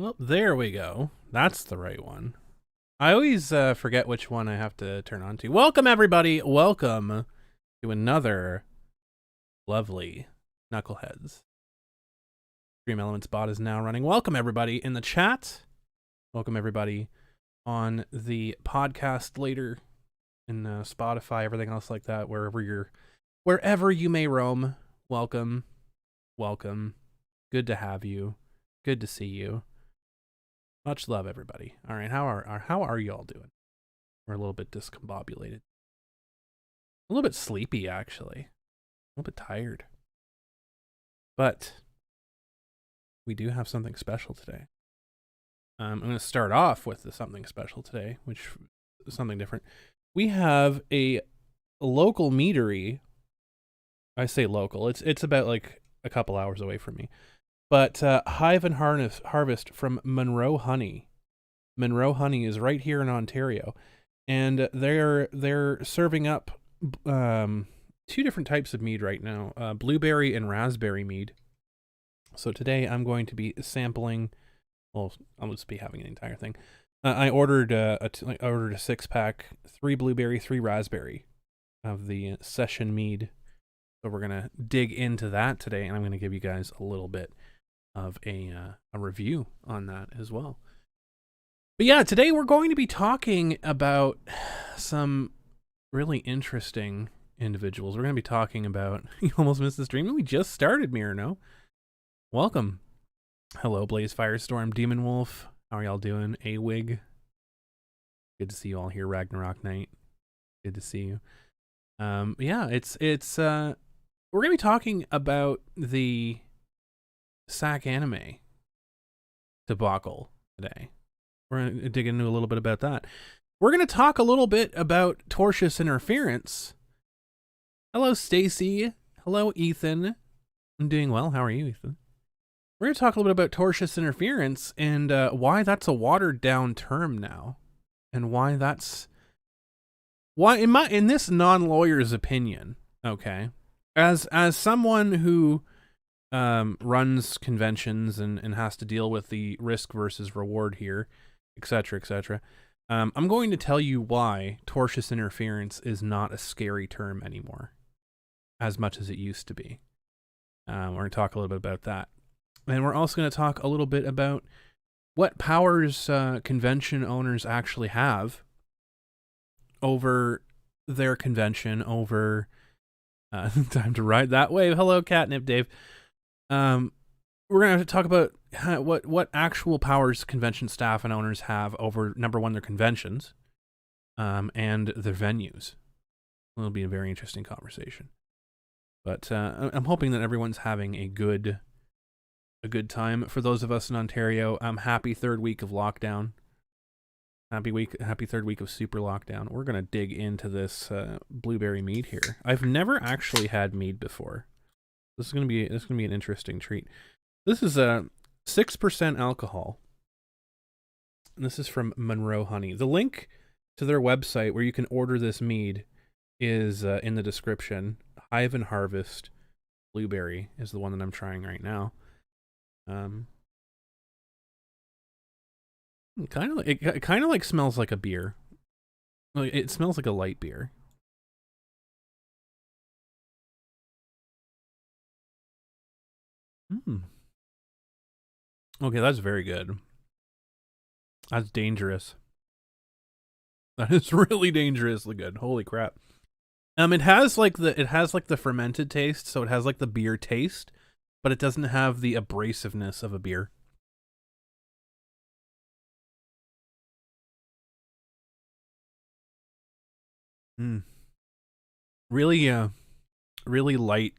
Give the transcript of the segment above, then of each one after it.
Well, there we go. That's the right one. I always forget which one I have to turn on to. Welcome, everybody. Welcome to another lovely Knuckleheads. Dream Elements bot is now running. Welcome, everybody in the chat. Welcome, everybody on the podcast later in Spotify, everything else like that, wherever you may roam. Welcome. Good to have you. Good to see you. Much love, everybody. All right, how are you all doing? We're a little bit discombobulated. A little bit sleepy, actually. A little bit tired. But we do have something special today. I'm going to start off with something special today, which is something different. We have a local meadery. I say local. It's about like a couple hours away from me. But Hive and Harvest from Monroe Honey. Monroe Honey is right here in Ontario, and they're serving up two different types of mead right now: blueberry and raspberry mead. So today I'm going to be sampling. Well, I'll just be having the entire thing. I ordered a 6-pack, 3 blueberry, 3 raspberry, of the session mead. So we're gonna dig into that today, and I'm gonna give you guys a little bit of a review on that as well. But yeah, today we're going to be talking about some really interesting individuals. We're going to be talking about, you almost missed the stream. We just started, Mirano. Welcome. Hello, Blaze Firestorm, Demon Wolf. How are y'all doing? A-Wig. Good to see you all here, Ragnarok Knight. Good to see you. Yeah, it's we're going to be talking about the Sac Anime debacle today. We're going to dig into a little bit about that. We're going to talk a little bit about tortious interference. Hello, Stacy. Hello, Ethan. I'm doing well. How are you, Ethan? We're going to talk a little bit about tortious interference and why that's a watered down term now, and why in this non-lawyer's opinion, okay, as someone who runs conventions and has to deal with the risk versus reward here, etc., etc. I'm going to tell you why tortious interference is not a scary term anymore, as much as it used to be. We're going to talk a little bit about that. And we're also going to talk a little bit about what powers convention owners actually have over their convention, over time to ride that wave. Hello, Catnip Dave. We're gonna have to talk about what actual powers convention staff and owners have over, number one, their conventions, and their venues. It'll be a very interesting conversation. But I'm hoping that everyone's having a good time. For those of us in Ontario, happy third week of lockdown. Happy third week of super lockdown. We're gonna dig into this blueberry mead here. I've never actually had mead before. This is gonna be an interesting treat. This is a 6% alcohol. And this is from Monroe Honey. The link to their website where you can order this mead is in the description. Hive and Harvest Blueberry is the one that I'm trying right now. It kind of like smells like a beer. Like, it smells like a light beer. Okay, that's very good. That's dangerous. That is really dangerously good. Holy crap. It has like the fermented taste, so it has like the beer taste, but it doesn't have the abrasiveness of a beer. Really really light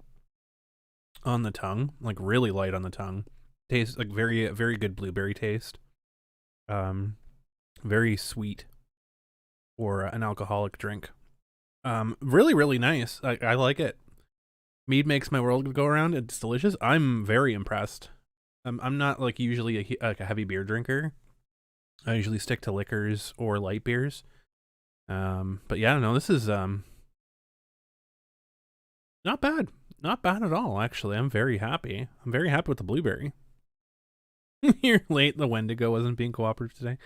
on the tongue, like really light on the tongue. Tastes like very good blueberry taste. Very sweet for an alcoholic drink. Really nice. I like it. Mead makes my world go around. It's delicious. I'm very impressed. I'm not like usually a heavy beer drinker. I usually stick to liquors or light beers. But yeah, no, this is not bad. Not bad at all, actually. I'm very happy. I'm very happy with the blueberry. You're late. The Wendigo wasn't being cooperative today.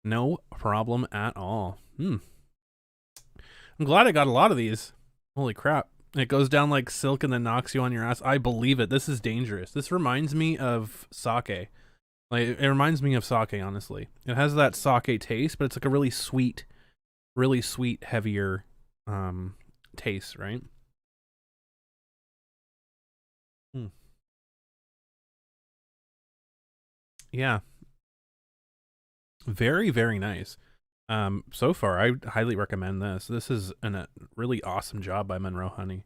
No problem at all. I'm glad I got a lot of these. Holy crap. It goes down like silk and then knocks you on your ass. I believe it. This is dangerous. This reminds me of sake. Like, it reminds me of sake, honestly. It has that sake taste, but it's like a really sweet, heavier taste, right? Yeah. Very, very nice. So far, I highly recommend this. This is a really awesome job by Monroe Honey.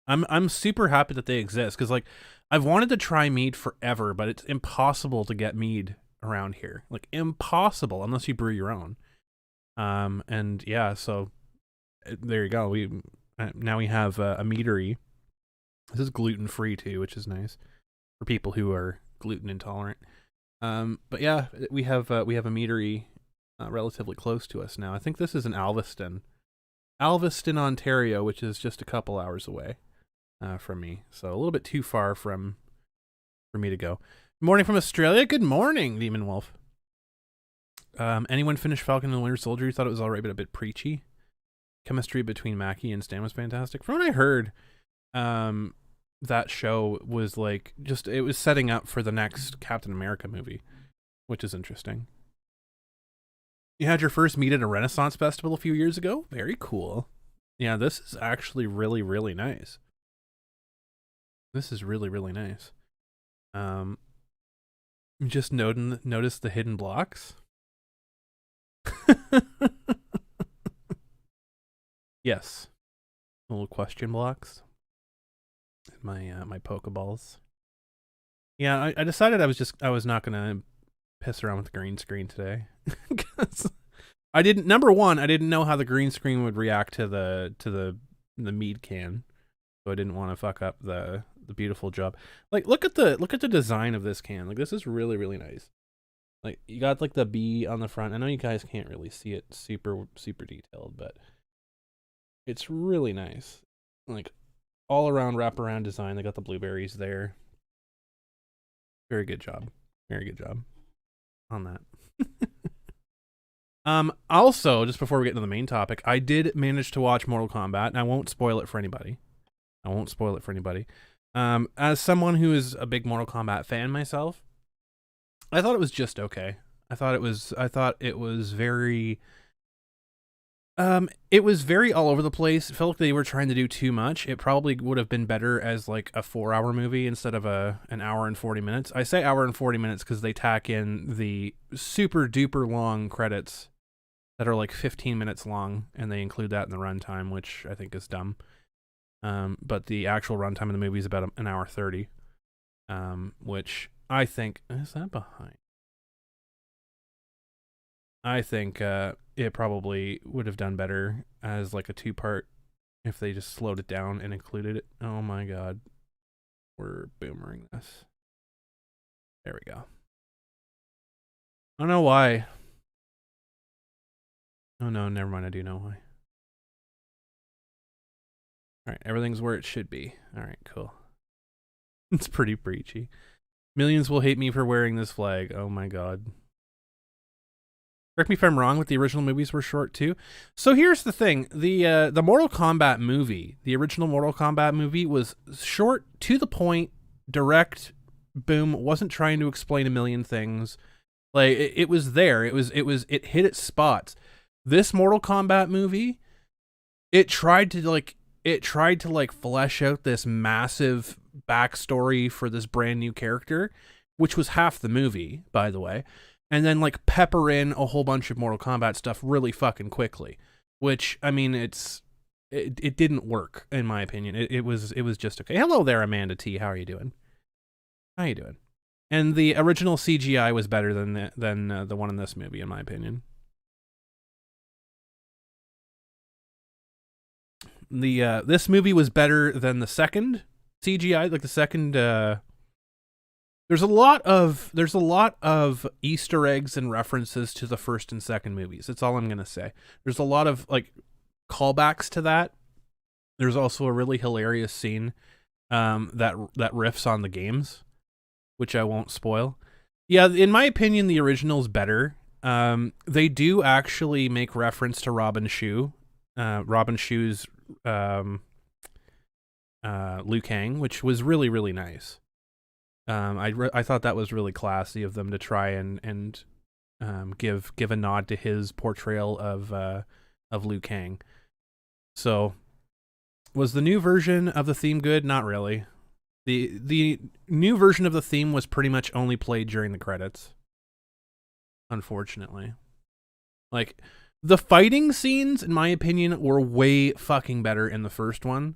I'm super happy that they exist because like I've wanted to try mead forever, but it's impossible to get mead around here. Like impossible unless you brew your own. And yeah, so there you go. We now we have a meadery. This is gluten free too, which is nice for people who are gluten intolerant. But yeah, we have a meadery relatively close to us now. I think this is in Alveston, Ontario, which is just a couple hours away from me. So a little bit too far for me to go. Good morning from Australia. Good morning, Demon Wolf. Anyone finish Falcon and the Winter Soldier? You thought it was alright, but a bit preachy. Chemistry between Mackie and Stan was fantastic. From what I heard, that show was like it was setting up for the next Captain America movie, which is interesting. You had your first meet at a Renaissance festival a few years ago. Very cool. Yeah, this is actually really, really nice. This is really, really nice. Just notice the hidden blocks. Yes, little question blocks. My Pokeballs. Yeah, I decided I was not gonna piss around with the green screen today because I didn't know how the green screen would react to the mead can, so I didn't want to fuck up the beautiful job. Like look at the design of this can. Like this is really, really nice. Like you got like the bee on the front. I know you guys can't really see it super detailed, but it's really nice. Like all around wraparound design. They got the blueberries there. Very good job. Very good job on that. Also, just before we get into the main topic, I did manage to watch Mortal Kombat, and I won't spoil it for anybody. As someone who is a big Mortal Kombat fan myself, I thought it was just okay. I thought it was very all over the place. It felt like they were trying to do too much. It probably would have been better as like a 4-hour movie instead of an hour and 40 minutes. I say hour and 40 minutes because they tack in the super duper long credits that are like 15 minutes long, and they include that in the runtime, which I think is dumb. But the actual runtime of the movie is about an hour 30, which I think is that behind. I think it probably would have done better as like a 2-part if they just slowed it down and included it. Oh my god. We're boomering this. There we go. I don't know why. Oh no, never mind. I do know why. Alright, everything's where it should be. Alright, cool. It's pretty preachy. Millions will hate me for wearing this flag. Oh my god. Correct me if I'm wrong, but the original movies were short too. So here's the thing: the Mortal Kombat movie, the original Mortal Kombat movie, was short, to the point, direct, boom. Wasn't trying to explain a million things. Like it was there. It hit its spots. This Mortal Kombat movie, it tried to flesh out this massive backstory for this brand new character, which was half the movie, by the way. And then like pepper in a whole bunch of Mortal Kombat stuff really fucking quickly, which I mean it didn't work in my opinion. It was just okay. Hello there, Amanda T. How are you doing? And the original CGI was better than the one in this movie, in my opinion. This movie was better than the second CGI, like the second. There's a lot of Easter eggs and references to the first and second movies. That's all I'm gonna say. There's a lot of like callbacks to that. There's also a really hilarious scene that riffs on the games, which I won't spoil. Yeah, in my opinion, the original's better. They do actually make reference to Robin Shu, Robin Shu's Liu Kang, which was really, really nice. I thought that was really classy of them to try and give a nod to his portrayal of Liu Kang. So, was the new version of the theme good? Not really. The new version of the theme was pretty much only played during the credits. Unfortunately. Like, the fighting scenes, in my opinion, were way fucking better in the first one.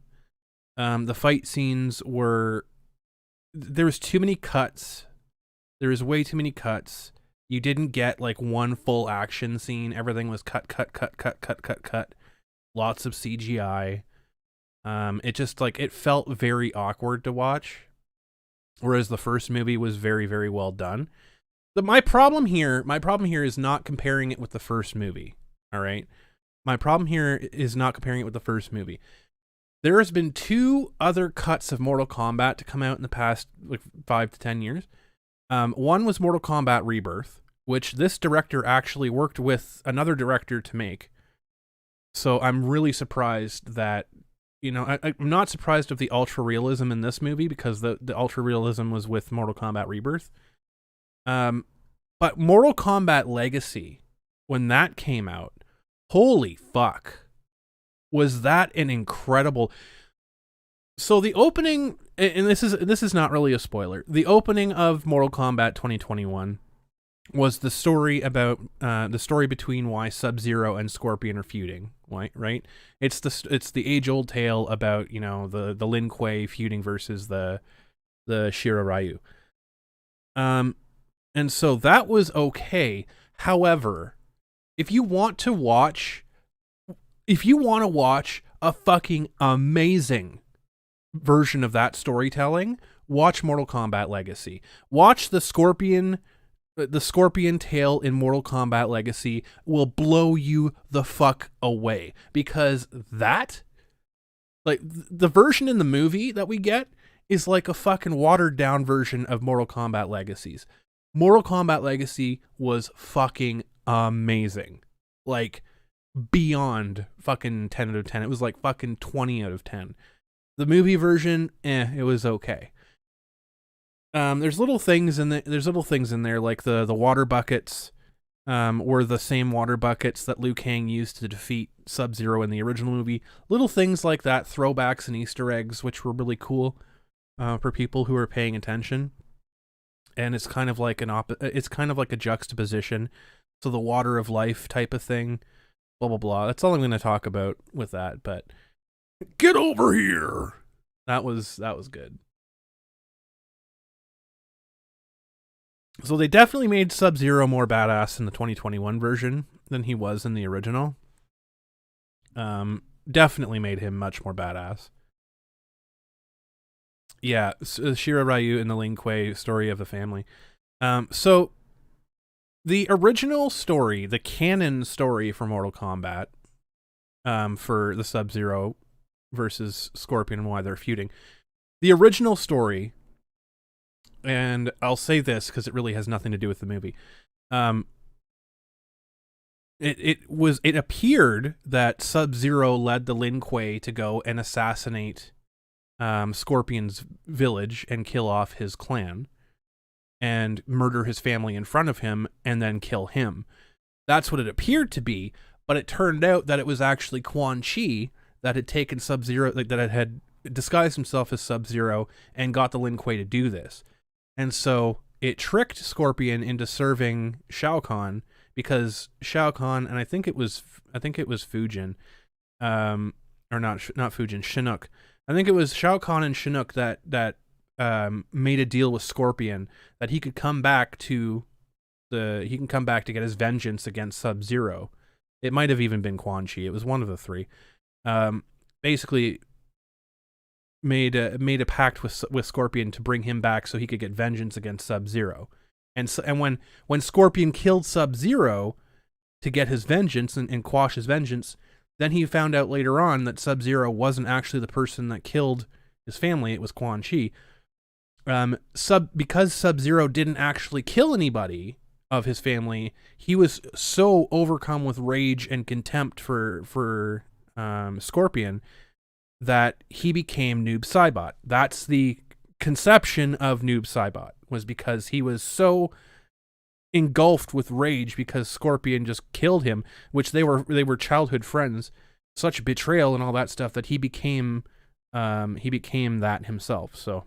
The fight scenes were... There was too many cuts. There was way too many cuts. You didn't get, like, one full action scene. Everything was cut. Lots of CGI. It just, like, it felt very awkward to watch. Whereas the first movie was very, very well done. But my problem here is not comparing it with the first movie. All right? My problem here is not comparing it with the first movie. There has been 2 other cuts of Mortal Kombat to come out in the past, like, 5 to 10 years. One was Mortal Kombat Rebirth, which this director actually worked with another director to make. So I'm really surprised that, I'm not surprised of the ultra realism in this movie, because the ultra realism was with Mortal Kombat Rebirth. But Mortal Kombat Legacy, when that came out, holy fuck, was that an incredible... So the opening, and this is not really a spoiler, the opening of Mortal Kombat 2021 was the story about the story between why Sub-Zero and Scorpion are feuding, right? It's the age-old tale about, the Lin Kuei feuding versus the Shira Ryu. And so that was okay. However, if you want to watch a fucking amazing version of that storytelling, watch Mortal Kombat Legacy. Watch the Scorpion tale in Mortal Kombat Legacy will blow you the fuck away, because that, like, the version in the movie that we get is like a fucking watered down version of Mortal Kombat Legacies. Mortal Kombat Legacy was fucking amazing. Like, beyond fucking 10 out of 10. It was like fucking 20 out of 10. The movie version, it was okay. There's little things in there, like the water buckets were the same water buckets that Liu Kang used to defeat Sub-Zero in the original movie. Little things like that, throwbacks and Easter eggs, which were really cool for people who are paying attention. And it's kind of like a juxtaposition. So the water of life type of thing, blah, blah, blah. That's all I'm going to talk about with that, but get over here. That was good. So they definitely made Sub-Zero more badass in the 2021 version than he was in the original. Definitely made him much more badass. Yeah, Shira Ryu and the Lin Kuei story of the family. So the original story, the canon story for Mortal Kombat, for the Sub-Zero versus Scorpion and why they're feuding. The original story, and I'll say this because it really has nothing to do with the movie. It appeared that Sub-Zero led the Lin Kuei to go and assassinate Scorpion's village and kill off his clan and murder his family in front of him and then kill him. That's what it appeared to be, but it turned out that it was actually Quan Chi that had taken Sub-Zero, that had disguised himself as Sub-Zero and got the Lin Kuei to do this. And so it tricked Scorpion into serving Shao Kahn, because Shao Kahn, and I think it was Fujin, or not Fujin, Shinnok. I think it was Shao Kahn and Shinnok that made a deal with Scorpion that he could come back to get his vengeance against Sub-Zero. It might have even been Quan Chi. It was one of the three. Basically made a pact with Scorpion to bring him back so he could get vengeance against Sub-Zero. And when Scorpion killed Sub-Zero to get his vengeance and quash his vengeance, then he found out later on that Sub-Zero wasn't actually the person that killed his family. It was Quan Chi. because Sub-Zero didn't actually kill anybody of his family, he was so overcome with rage and contempt for Scorpion that he became Noob Saibot. That's the conception of Noob Saibot, was because he was so engulfed with rage because Scorpion just killed him, which they were childhood friends. Such betrayal and all that stuff that he became that himself. So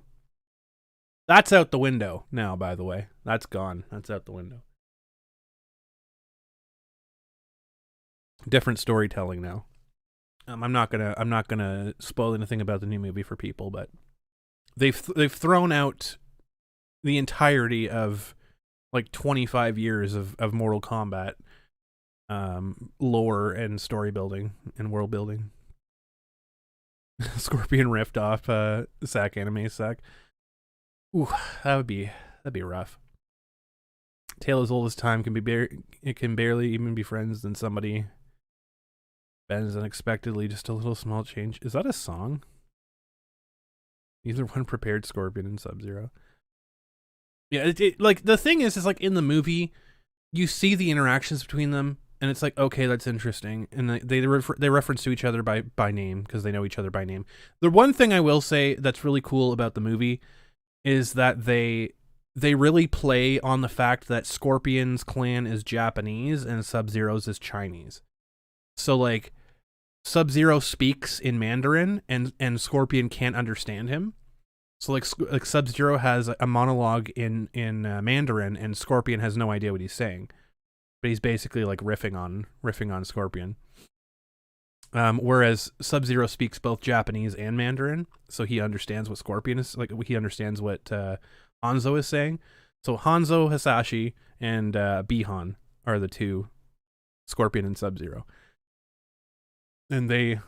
that's out the window now, by the way. That's gone. That's out the window. Different storytelling now. I'm not gonna spoil anything about the new movie for people, but they've thrown out the entirety of like 25 years of Mortal Kombat lore and story building and world building. Scorpion ripped off Sac Anime Sac. Ooh, that'd be rough. Tale as old as time it can barely even be friends than somebody bends unexpectedly, just a little small change. Is that a song? Either one prepared Scorpion and Sub-Zero. Yeah, like the thing is like in the movie, you see the interactions between them, and it's like, okay, that's interesting, and they reference to each other by name because they know each other by name. The one thing I will say that's really cool about the movie is that they really play on the fact that Scorpion's clan is Japanese and Sub-Zero's is Chinese. So like Sub-Zero speaks in Mandarin and Scorpion can't understand him. So like Sub-Zero has a monologue in Mandarin and Scorpion has no idea what he's saying. But he's basically like riffing on Scorpion. Whereas Sub-Zero speaks both Japanese and Mandarin, so he understands what Scorpion is like. He understands what Hanzo is saying. So Hanzo Hasashi and Bihan are the two, Scorpion and Sub-Zero. And they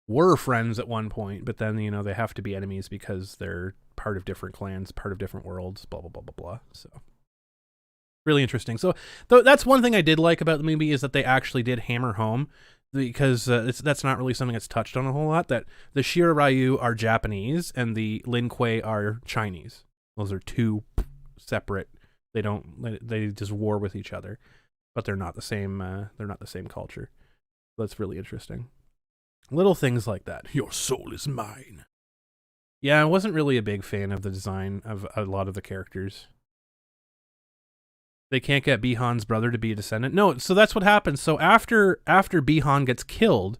were friends at one point, but then, you know, they have to be enemies because they're part of different clans, part of different worlds, blah, blah, blah, blah, blah. So, really interesting. So, that's one thing I did like about the movie is that they actually did hammer home, because that's not really something that's touched on a whole lot, that the Shira Ryu are Japanese and the Lin Kuei are Chinese. Those are two separate, they just war with each other, but they're not the same culture. That's really interesting. Little things like that. Your soul is mine. Yeah, I wasn't really a big fan of the design of a lot of the characters. They can't get Bihan's brother to be a descendant. No, so that's what happens. So after Bihan gets killed,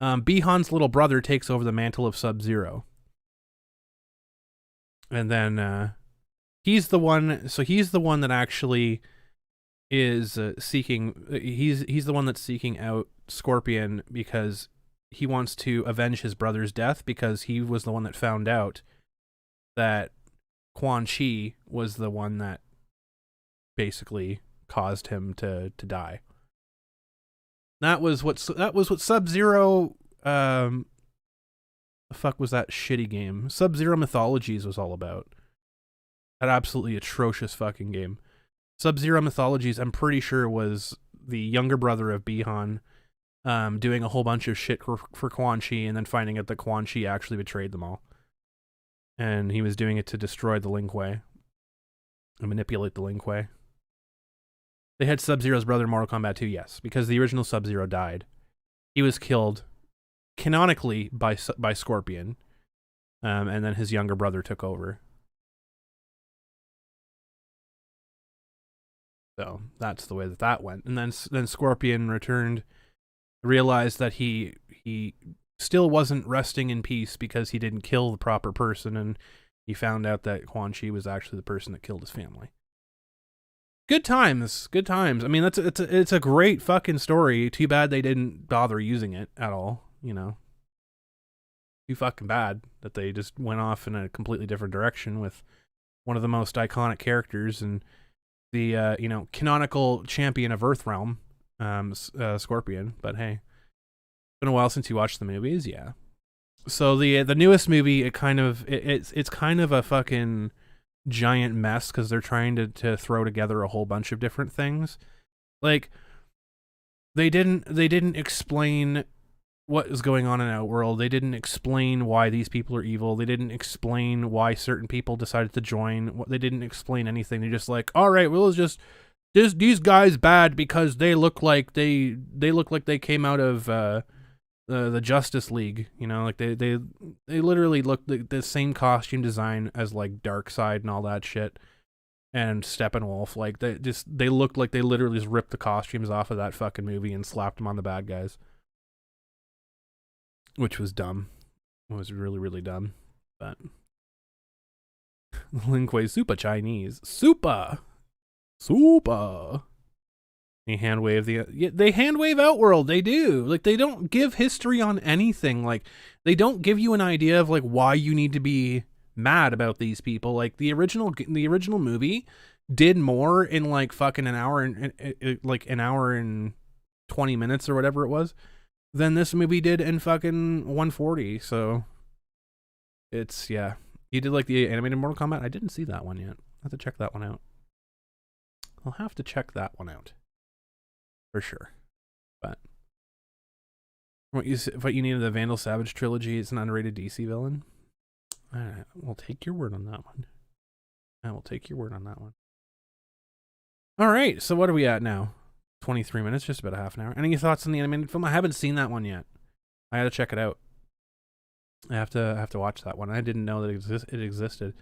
Bihan's little brother takes over the mantle of Sub-Zero. And then he's the one that actually is seeking. He's the one that's seeking out Scorpion because he wants to avenge his brother's death, because he was the one that found out that Quan Chi was the one that basically caused him to die. That was what Sub-Zero the fuck was that shitty game? Sub-Zero Mythologies was all about. That absolutely atrocious fucking game. Sub-Zero Mythologies, I'm pretty sure, was the younger brother of Bihan doing a whole bunch of shit for Quan Chi, and then finding out that Quan Chi actually betrayed them all. And he was doing it to destroy the Lin Kuei and manipulate the Lin Kuei. They had Sub-Zero's brother in Mortal Kombat 2, yes, because the original Sub-Zero died. He was killed canonically by Scorpion, and then his younger brother took over. So that's the way that went. And then Scorpion returned, realized that he still wasn't resting in peace because he didn't kill the proper person, and he found out that Quan Chi was actually the person that killed his family. Good times. I mean, it's a great fucking story. Too bad they didn't bother using it at all, you know. Too fucking bad that they just went off in a completely different direction with one of the most iconic characters and the canonical champion of Earthrealm, Scorpion. But hey, it's been a while since you watched the movies, yeah. So the newest movie, it's kind of a fucking giant mess because they're trying to throw together a whole bunch of different things. Like they didn't explain what is going on in Outworld. They didn't explain why these people are evil. They didn't explain why certain people decided to join. They didn't explain anything. They're just like, all right, well, it's just these guys bad because they look like they came out of the Justice League. You know, like they literally look the same costume design as like Darkseid and all that shit. And Steppenwolf, like they looked like they literally just ripped the costumes off of that fucking movie and slapped them on the bad guys. Which was dumb. It was really, really dumb. But Lingwei super Chinese. Super. They hand wave they hand wave Outworld. They do. Like, they don't give history on anything. Like, they don't give you an idea of like why you need to be mad about these people. Like, the original movie did more in like fucking an hour and 20 minutes or whatever it was than this movie did in fucking 140. So it's, yeah. You did like the animated Mortal Kombat? I didn't see that one yet. I have to check that one out. I'll have to check that one out for sure. But what you needed, the Vandal Savage trilogy is an underrated DC villain. All right, we'll take your word on that one. I will take your word on that one. All right, so what are we at now? 23 minutes, just about a half an hour. Any thoughts on the animated film? I haven't seen that one yet. I had to check it out. I have to watch that one. I didn't know that it existed.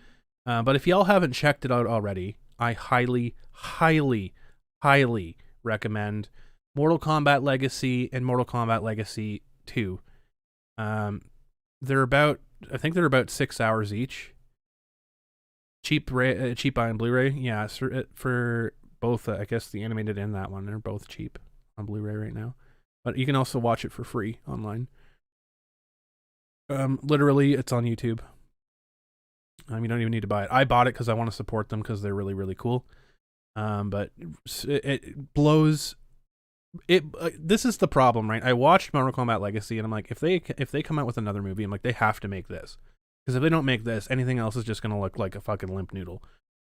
But if y'all haven't checked it out already, I highly, highly, highly recommend Mortal Kombat Legacy and Mortal Kombat Legacy 2. They're about 6 hours each. Cheap buy on Blu-ray. Yeah, for both, I guess the animated and that one, they're both cheap on Blu-ray right now. But you can also watch it for free online. Literally, it's on YouTube. You don't even need to buy it. I bought it because I want to support them because they're really, really cool. But it blows. This is the problem, right? I watched Mortal Kombat Legacy, and I'm like, if they come out with another movie, I'm like, they have to make this, because if they don't make this, anything else is just gonna look like a fucking limp noodle.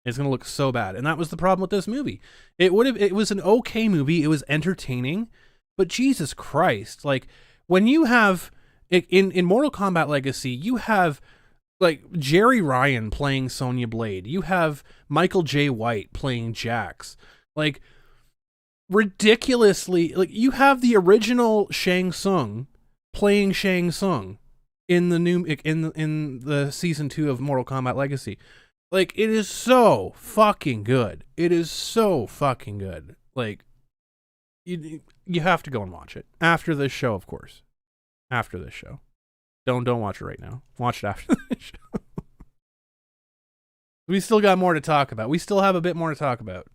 It's gonna look so bad, and that was the problem with this movie. It was an okay movie. It was entertaining, but Jesus Christ, like when you have in Mortal Kombat Legacy, you have like Jerry Ryan playing Sonya Blade. You have Michael J. White playing Jax. Like, ridiculously, like, you have the original Shang Tsung playing Shang Tsung in the new in the season 2 of Mortal Kombat Legacy. Like, it is so fucking good. It is so fucking good. Like, you have to go and watch it after this show, of course. After this show. Don't watch it right now. Watch it after the show. We still got more to talk about. We still have a bit more to talk about.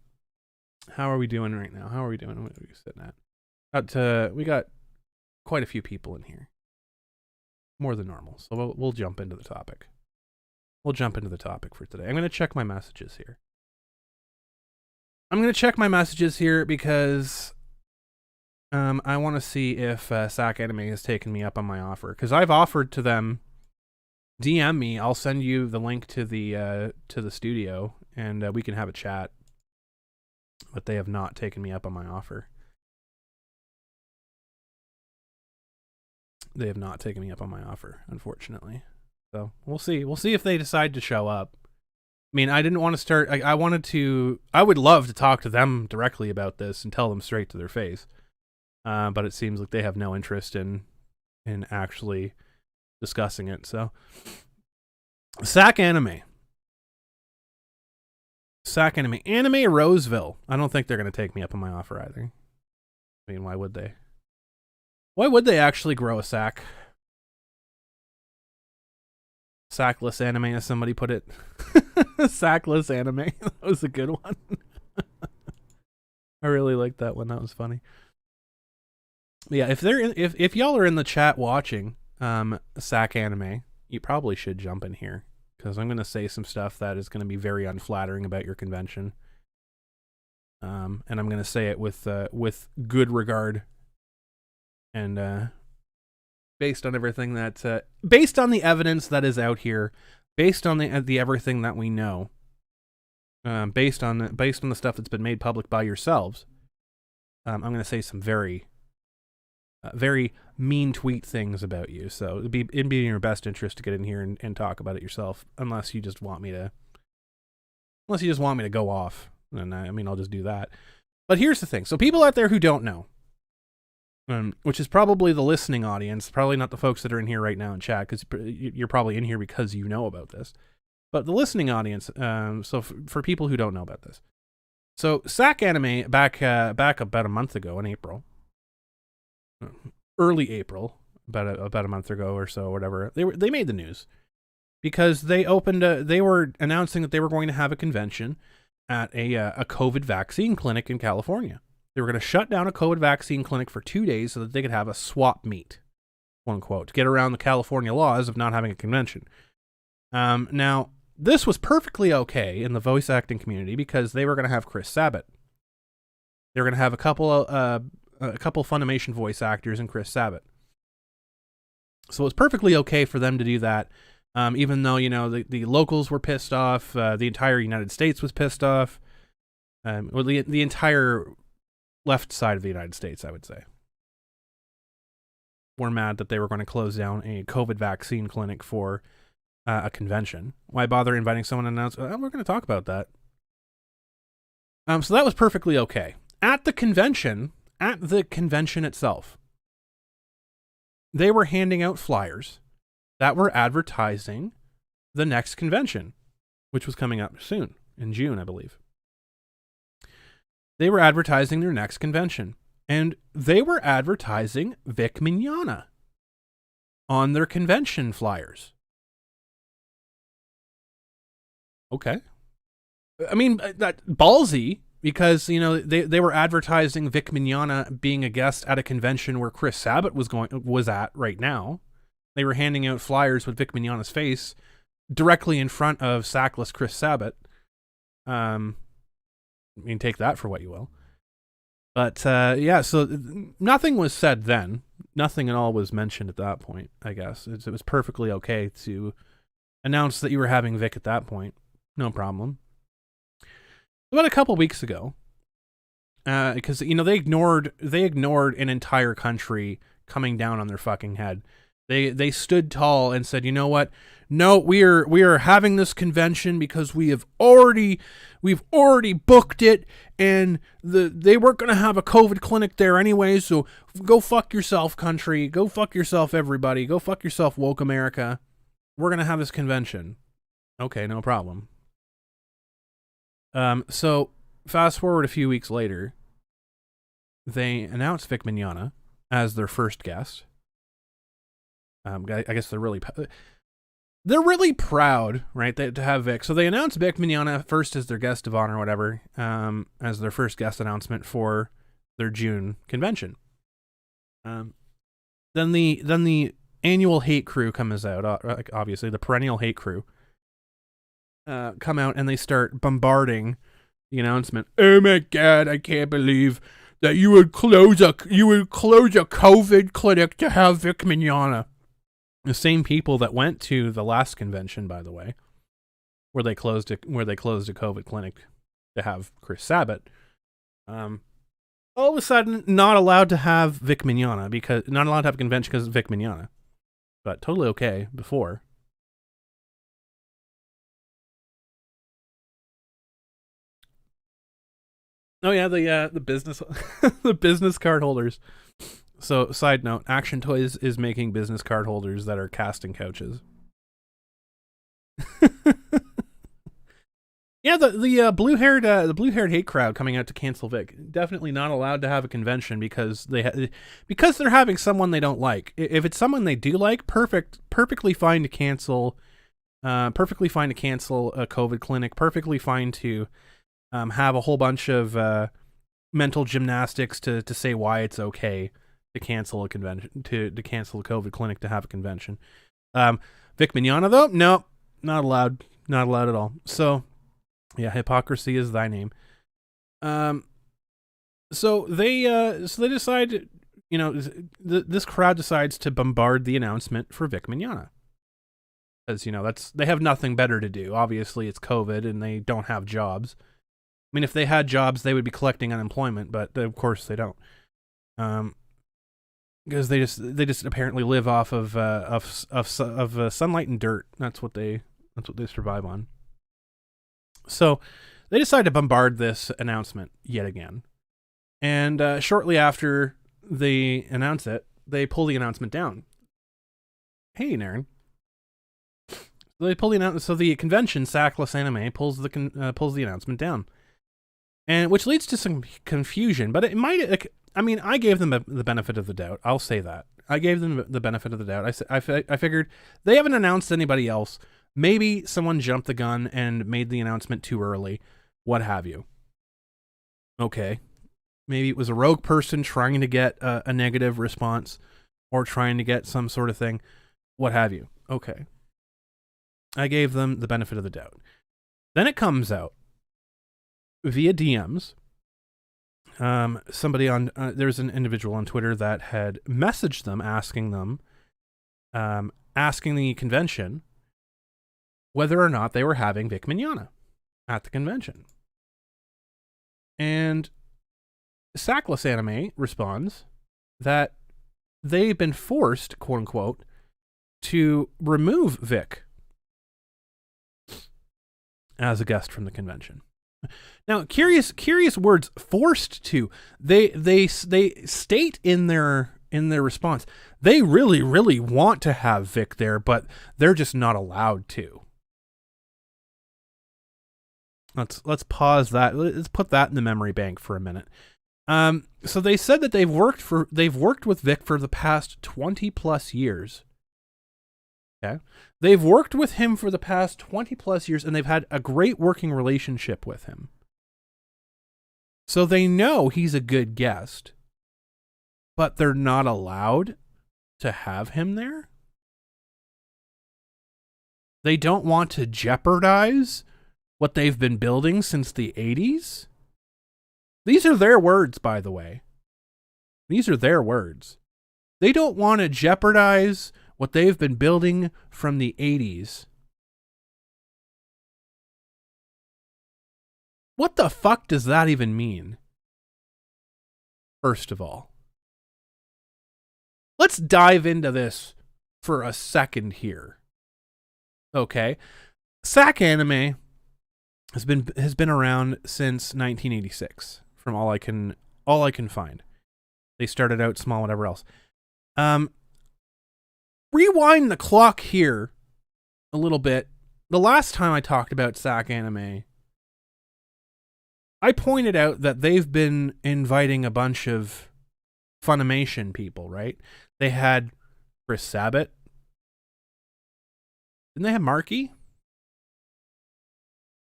How are we doing right now? How are we doing? What are we sitting at? We got quite a few people in here. More than normal. So we'll jump into the topic. We'll jump into the topic for today. I'm going to check my messages here. Because I want to see if Sac Anime has taken me up on my offer. Because I've offered to them, DM me, I'll send you the link to the studio, and we can have a chat. But they have not taken me up on my offer. They have not taken me up on my offer, unfortunately. So we'll see. We'll see if they decide to show up. I mean, I didn't want to start. I would love to talk to them directly about this and tell them straight to their face. But it seems like they have no interest in actually discussing it. So, Sac Anime. Anime Roseville. I don't think they're going to take me up on my offer either. I mean, why would they? Why would they actually grow a sack? Sackless anime, as somebody put it. Sackless anime. That was a good one. I really liked that one. That was funny. Yeah, if y'all are in the chat watching Sac Anime, you probably should jump in here, because I'm going to say some stuff that is going to be very unflattering about your convention. And I'm going to say it with good regard, and based on everything that based on the evidence that is out here, based on the everything that we know, based on the stuff that's been made public by yourselves, I'm going to say some very, very mean tweet things about you. So it'd be in your best interest to get in here and talk about it yourself, unless you just want me to go off. And I mean, I'll just do that. But here's the thing. So people out there who don't know, which is probably the listening audience, probably not the folks that are in here right now in chat, because you're probably in here because you know about this. But the listening audience, so for people who don't know about this. So Sac Anime, back about a month ago in April, early April, about a month ago or so, or whatever, they made the news because they were announcing that they were going to have a convention at a COVID vaccine clinic in California. They were going to shut down a COVID vaccine clinic for 2 days so that they could have a swap meet, quote unquote, to get around the California laws of not having a convention. Now, this was perfectly okay in the voice acting community because they were going to have Chris Sabat. They were going to have a couple Funimation voice actors and Chris Sabat. So it was perfectly okay for them to do that, even though, the locals were pissed off, the entire United States was pissed off, or the entire left side of the United States, I would say, were mad that they were going to close down a COVID vaccine clinic for a convention. Why bother inviting someone to announce, we're going to talk about that. So that was perfectly okay. At the convention itself, they were handing out flyers that were advertising the next convention, which was coming up soon, in June, I believe. They were advertising their next convention, and they were advertising Vic Mignogna on their convention flyers. Okay. I mean, that ballsy, because, they were advertising Vic Mignogna being a guest at a convention where Chris Sabat was at right now. They were handing out flyers with Vic Mignogna's face directly in front of sackless Chris Sabat. I mean, take that for what you will. But, so nothing was said then. Nothing at all was mentioned at that point, I guess. It was perfectly okay to announce that you were having Vic at that point. No problem. About a couple weeks ago, because, they ignored an entire country coming down on their fucking head. They stood tall and said, you know what? No, we are having this convention because we've already booked it, and they weren't going to have a COVID clinic there anyway, so go fuck yourself, country. Go fuck yourself, everybody. Go fuck yourself, woke America. We're going to have this convention. Okay, no problem. So fast forward a few weeks later, they announced Vic Mignogna as their first guest. I guess they're really proud, right, to have Vic. So they announced Vic Mignogna first as their guest of honor, or whatever, as their first guest announcement for their June convention. Then the annual hate crew comes out, obviously the perennial hate crew, come out and they start bombarding the announcement. Oh my God, I can't believe that you would close a COVID clinic to have Vic Mignogna. The same people that went to the last convention, by the way, where they closed a COVID clinic to have Chris Sabat, all of a sudden not allowed to have Vic Mignogna, because not allowed to have a convention because of Vic Mignogna, but totally okay before. Oh yeah, the business the business card holders. So, side note, Action Toys is making business card holders that are casting couches. Yeah, the blue-haired hate crowd coming out to cancel Vic, definitely not allowed to have a convention because because they're having someone they don't like. If it's someone they do like, perfectly fine to cancel. Perfectly fine to cancel a COVID clinic. Perfectly fine to have a whole bunch of mental gymnastics to say why it's okay to cancel a convention, to cancel a COVID clinic to have a convention. Vic Mignogna, though, no, not allowed at all. So, yeah, hypocrisy is thy name. So they decide, this crowd decides to bombard the announcement for Vic Mignogna. Because, they have nothing better to do. Obviously, it's COVID and they don't have jobs. I mean, if they had jobs, they would be collecting unemployment, but of course they don't. because they just apparently live off of sunlight and dirt. That's what they survive on. So they decide to bombard this announcement yet again, and shortly after they announce it, they pull the announcement down. Hey, Naren. They pull the announcement. So the convention, Sac Anime, pulls the announcement down, and which leads to some confusion. But it might. I mean, I gave them the benefit of the doubt. I'll say that. I gave them the benefit of the doubt. I figured they haven't announced anybody else. Maybe someone jumped the gun and made the announcement too early. What have you. Okay. Maybe it was a rogue person trying to get a negative response or trying to get some sort of thing. What have you. Okay. I gave them the benefit of the doubt. Then it comes out via DMs. Somebody on there's an individual on Twitter that had messaged them asking the convention whether or not they were having Vic Mignogna at the convention. And Sac Anime responds that they've been forced, quote unquote, to remove Vic as a guest from the convention. Now, curious words. Forced to. They state in their response they really want to have Vic there, but they're just not allowed to. Let's pause that. Let's put that in the memory bank for a minute. So they said that they've worked with Vic for the past 20 plus years. Okay. They've worked with him for the past 20 plus years, and they've had a great working relationship with him. So they know he's a good guest, but they're not allowed to have him there. They don't want to jeopardize what they've been building since the 80s. These are their words, by the way. These are their words. They don't want to jeopardize what they've been building from the 80s. What the fuck does that even mean? First of all, let's dive into this for a second here. Okay. Sac Anime has been around since 1986, from all I can find. They started out small, whatever else. Rewind the clock here a little bit. The last time I talked about Sac Anime, I pointed out that they've been inviting a bunch of Funimation people, right? They had Chris Sabat. Didn't they have Marky?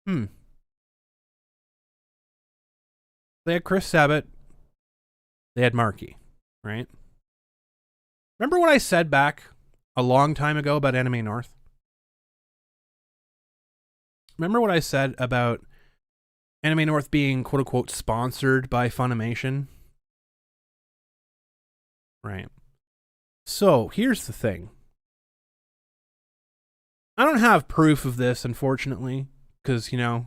They had Chris Sabat. They had Marky, right? Remember what I said back a long time ago about Anime North? Remember what I said about Anime North being, quote unquote, sponsored by Funimation? Right. So, here's the thing. I don't have proof of this, unfortunately, because, you know,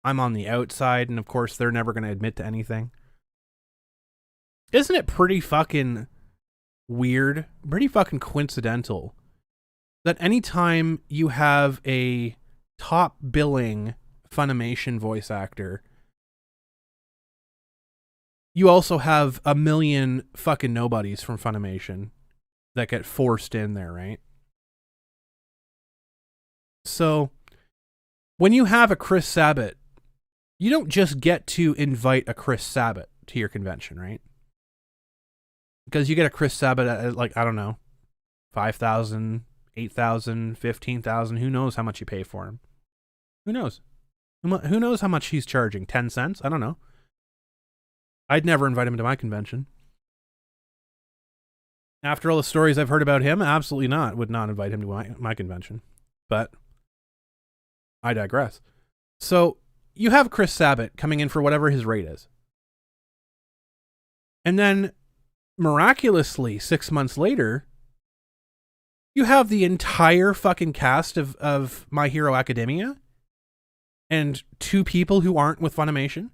I'm on the outside, and of course, they're never going to admit to anything. Isn't it pretty fucking weird, pretty fucking coincidental, that anytime you have a top billing Funimation voice actor, you also have a million fucking nobodies from Funimation that get forced in there, right? So, when you have a Chris Sabat, you don't just get to invite a Chris Sabat to your convention, right? Because you get a Chris Sabat at, like, I don't know, 5,000, 8,000, 15,000, who knows how much you pay for him? Who knows? Who knows how much he's charging? 10 cents? I don't know. I'd never invite him to my convention. After all the stories I've heard about him, absolutely not. Would not invite him to my convention. But I digress. So you have Chris Sabat coming in for whatever his rate is. And then miraculously, 6 months later, you have the entire fucking cast of My Hero Academia and 2 people who aren't with Funimation.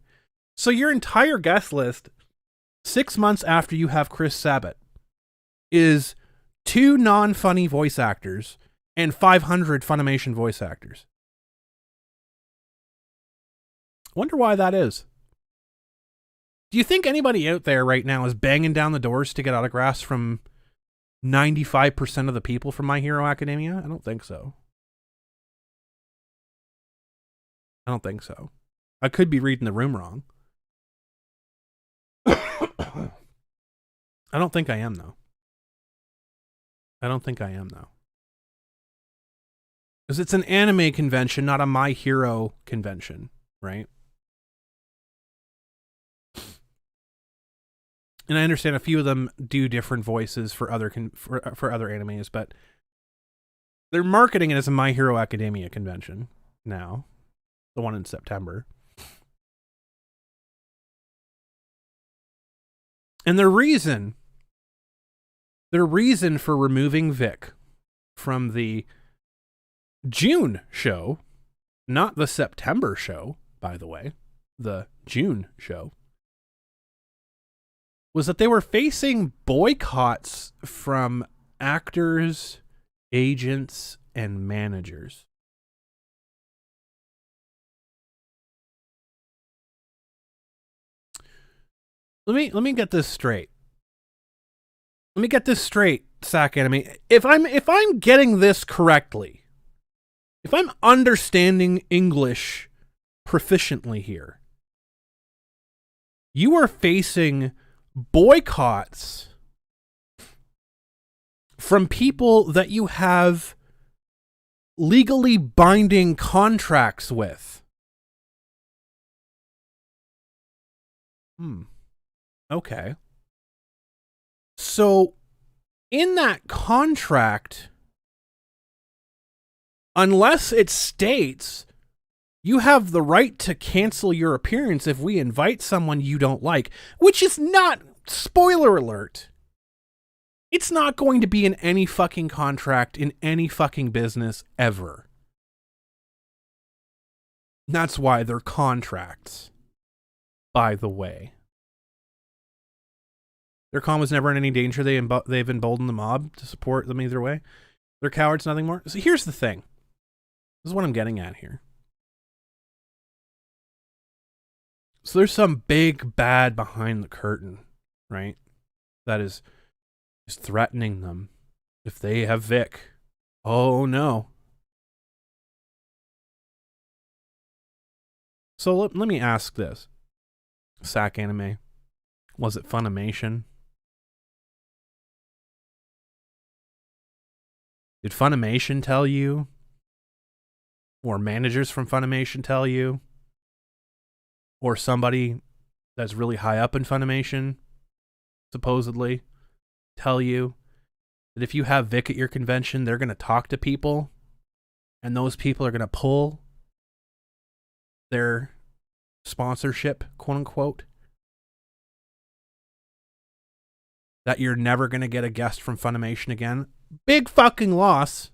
So your entire guest list, 6 months after you have Chris Sabat, is 2 non-funny voice actors and 500 Funimation voice actors. Wonder why that is. Do you think anybody out there right now is banging down the doors to get autographs from 95% of the people from My Hero Academia? I don't think so. I don't think so. I could be reading the room wrong. I don't think I am, though. Because it's an anime convention, not a My Hero convention, right? And I understand a few of them do different voices for other for other animes, but they're marketing it as a My Hero Academia convention now, the one in September. And their reason for removing Vic from the June show, not the September show, by the way, the June show, was that they were facing boycotts from actors, agents, and managers. Let me get this straight. Sac Anime. If I'm getting this correctly, if I'm understanding English proficiently here, you are facing boycotts from people that you have legally binding contracts with. Okay. So, in that contract, unless it states you have the right to cancel your appearance if we invite someone you don't like, which is not, spoiler alert, it's not going to be in any fucking contract in any fucking business ever. That's why they're contracts, by the way. Their con was never in any danger. They've emboldened the mob to support them either way. They're cowards, nothing more. So here's the thing. This is what I'm getting at here. So there's some big bad behind the curtain, right? That is threatening them. If they have Vic, oh no. So let me ask this. Sac Anime. Was it Funimation? Did Funimation tell you? Or managers from Funimation tell you? Or somebody that's really high up in Funimation, supposedly, tell you that if you have Vic at your convention, they're going to talk to people, and those people are going to pull their sponsorship, quote unquote, that you're never going to get a guest from Funimation again? Big fucking loss,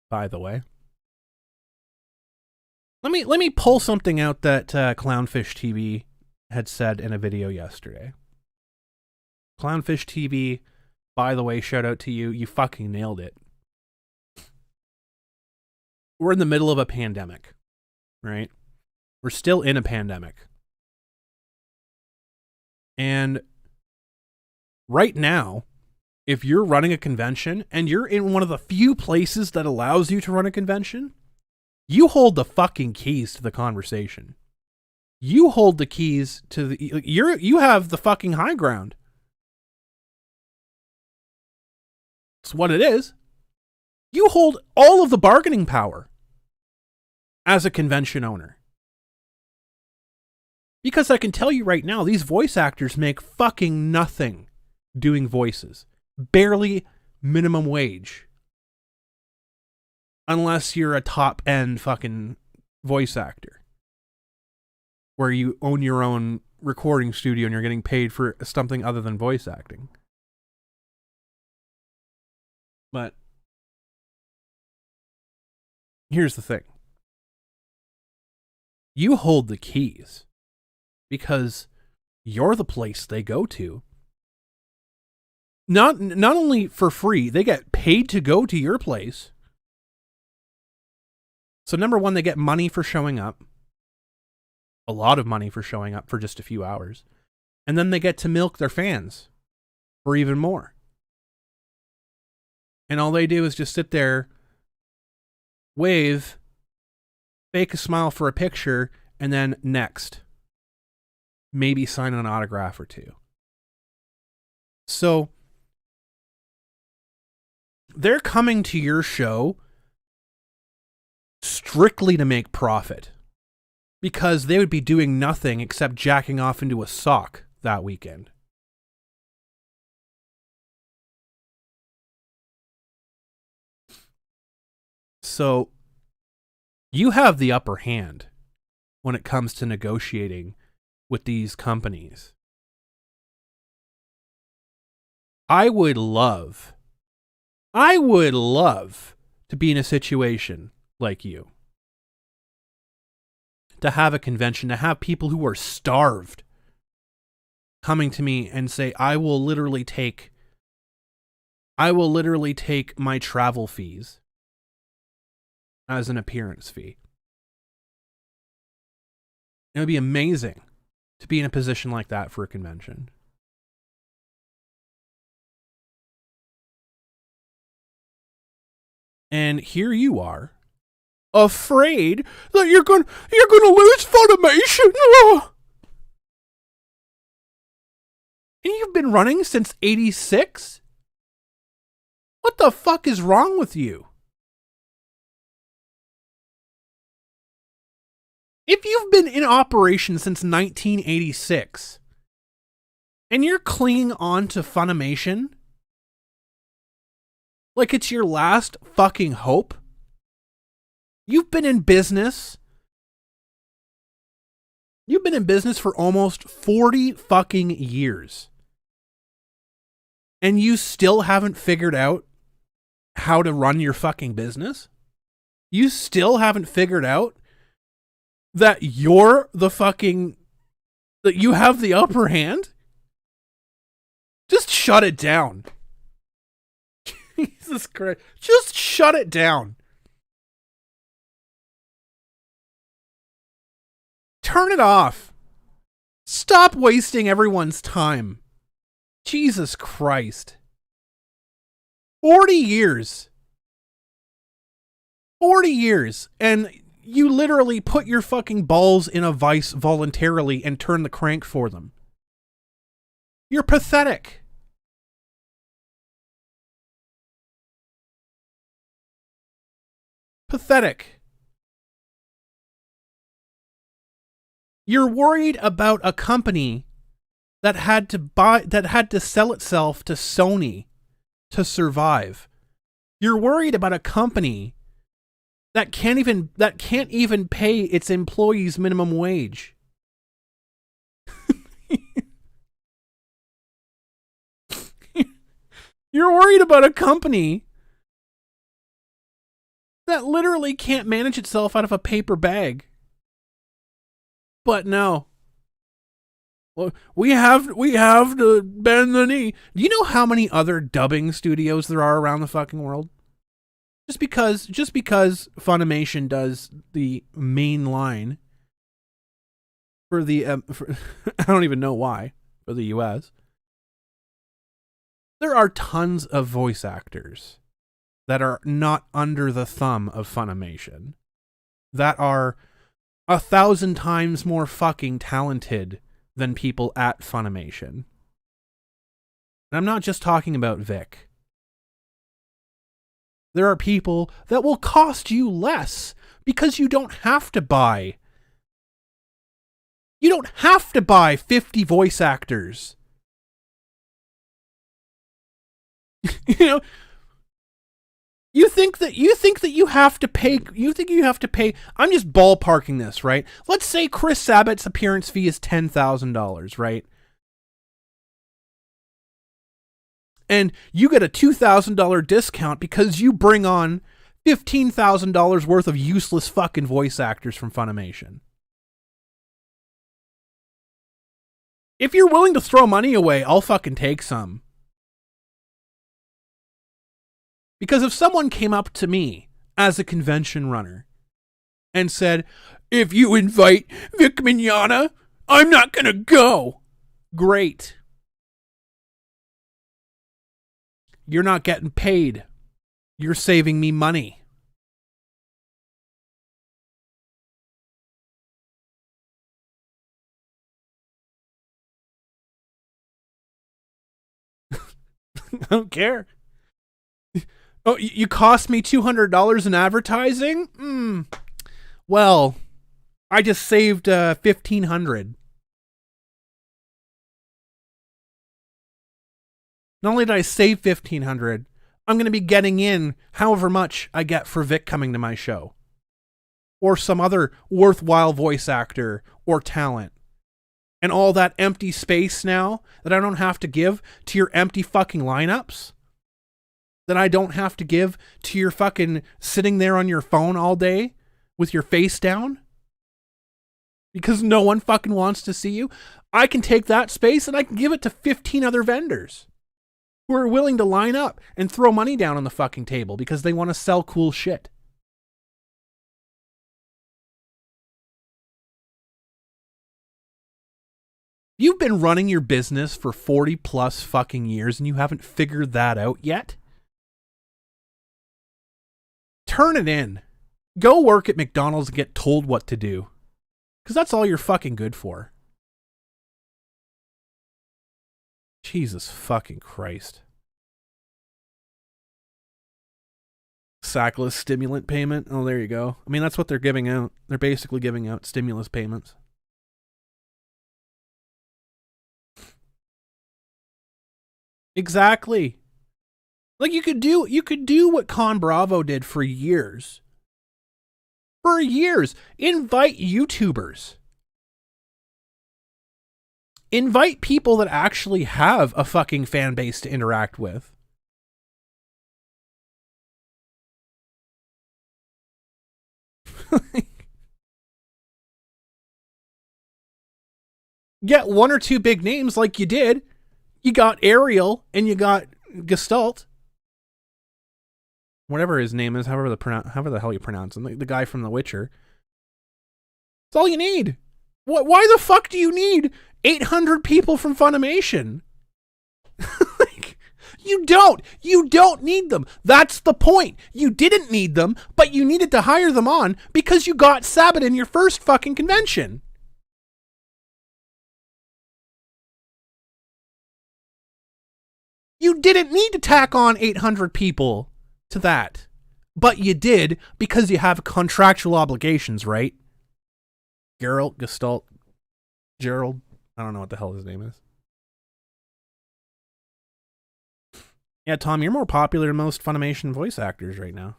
by the way. Let me pull something out that Clownfish TV had said in a video yesterday. Clownfish TV, by the way, shout out to you. You fucking nailed it. We're in the middle of a pandemic, right? We're still in a pandemic. And right now, if you're running a convention and you're in one of the few places that allows you to run a convention, you hold the fucking keys to the conversation. You hold the keys to the... You have the fucking high ground. It's what it is. You hold all of the bargaining power as a convention owner. Because I can tell you right now, these voice actors make fucking nothing doing voices. Barely minimum wage. Unless you're a top-end fucking voice actor. Where you own your own recording studio and you're getting paid for something other than voice acting. But here's the thing. You hold the keys. Because you're the place they go to. Not only for free, they get paid to go to your place. So number one, they get money for showing up. A lot of money for showing up for just a few hours. And then they get to milk their fans for even more. And all they do is just sit there, wave, fake a smile for a picture, and then next. Maybe sign an autograph or two. So they're coming to your show strictly to make profit, because they would be doing nothing except jacking off into a sock that weekend. So you have the upper hand when it comes to negotiating with these companies. I would love to be in a situation like you. To have a convention, to have people who are starved coming to me and say, I will literally take my travel fees as an appearance fee. It would be amazing to be in a position like that for a convention. And here you are, afraid that you're gonna lose Funimation. Oh. And you've been running since 86? What the fuck is wrong with you? If you've been in operation since 1986 and you're clinging on to Funimation like it's your last fucking hope, you've been in business for almost 40 fucking years. And you still haven't figured out how to run your fucking business? You still haven't figured out that you're that you have the upper hand? Just shut it down. Jesus Christ. Just shut it down. Turn it off. Stop wasting everyone's time. Jesus Christ. 40 years. 40 years. And you literally put your fucking balls in a vice voluntarily and turn the crank for them. You're pathetic. Pathetic. You're worried about a company that had to sell itself to Sony to survive. You're worried about a company that can't even pay its employees minimum wage. You're worried about a company that literally can't manage itself out of a paper bag. But no. Well, we have to bend the knee. Do you know how many other dubbing studios there are around the fucking world? Just because Funimation does the main line for the I don't even know why, for the US. There are tons of voice actors that are not under the thumb of Funimation, that are 1,000 times more fucking talented than people at Funimation. And I'm not just talking about Vic. There are people that will cost you less because you don't have to buy 50 voice actors. You think that you have to pay, I'm just ballparking this, right? Let's say Chris Sabat's appearance fee is $10,000, right? And you get a $2,000 discount because you bring on $15,000 worth of useless fucking voice actors from Funimation. If you're willing to throw money away, I'll fucking take some. Because if someone came up to me as a convention runner and said, if you invite Vic Mignogna, I'm not gonna go. Great. You're not getting paid. You're saving me money. I don't care. Oh, you cost me $200 in advertising? Well, I just saved $1,500. Not only did I save $1,500, I'm going to be getting in however much I get for Vic coming to my show. Or some other worthwhile voice actor or talent. And all that empty space now that I don't have to give to your empty fucking lineups. That I don't have to give to your fucking sitting there on your phone all day with your face down. Because no one fucking wants to see you. I can take that space and I can give it to 15 other vendors who are willing to line up and throw money down on the fucking table because they want to sell cool shit. You've been running your business for 40 plus fucking years and you haven't figured that out yet? Turn it in. Go work at McDonald's and get told what to do. Because that's all you're fucking good for. Jesus fucking Christ. Sackless stimulant payment. Oh, there you go. I mean, that's what they're giving out. They're basically giving out stimulus payments. Exactly. Like you could do what Con Bravo did for years. For years. Invite YouTubers. Invite people that actually have a fucking fan base to interact with. Get one or two big names like you did. You got Ariel and you got Gestalt. Whatever his name is, however the hell you pronounce him, the guy from The Witcher. That's all you need. Why the fuck do you need 800 people from Funimation? Like, you don't need them. That's the point. You didn't need them, but you needed to hire them on because you got Sabbath in your first fucking convention. You didn't need to tack on 800 people to that. But you did because you have contractual obligations, right? Gerald. I don't know what the hell his name is. Yeah, Tom, you're more popular than most Funimation voice actors right now.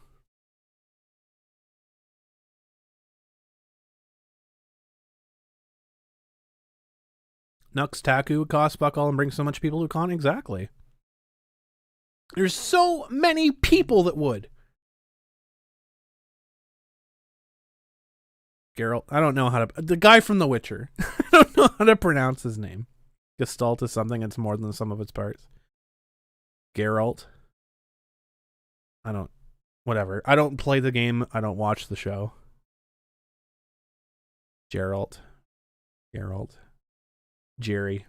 Nux Taku would cost fuck all and bring so much people who can't. Exactly. There's so many people that would. Geralt, I don't know how to... The guy from The Witcher. I don't know how to pronounce his name. Gestalt is something that's more than the sum of its parts. Geralt. I don't... Whatever. I don't play the game. I don't watch the show. Geralt. Jerry.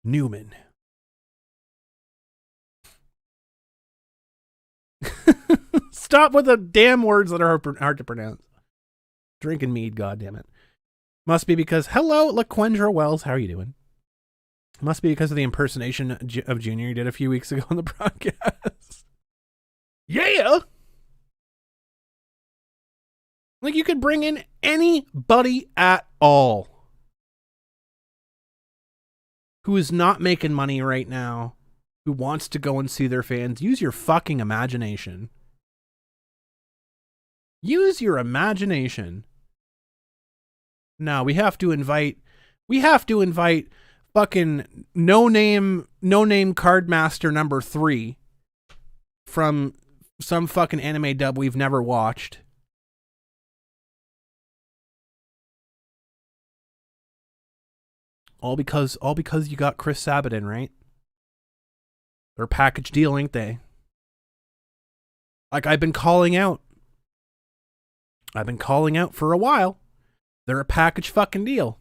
Newman. Stop with the damn words that are hard to pronounce. Drinking mead, goddammit. Must be because... Hello, LaQuendra Wells. How are you doing? Must be because of the impersonation of Junior you did a few weeks ago on the broadcast. Yeah! Like, you could bring in anybody at all who is not making money right now, who wants to go and see their fans. Use your fucking imagination. Use your imagination. No, we have to invite fucking no name Cardmaster number 3 from some fucking anime dub we've never watched. All because you got Chris Sabat in, right? They're a package deal, ain't they? Like I've been calling out for a while. They're a package fucking deal.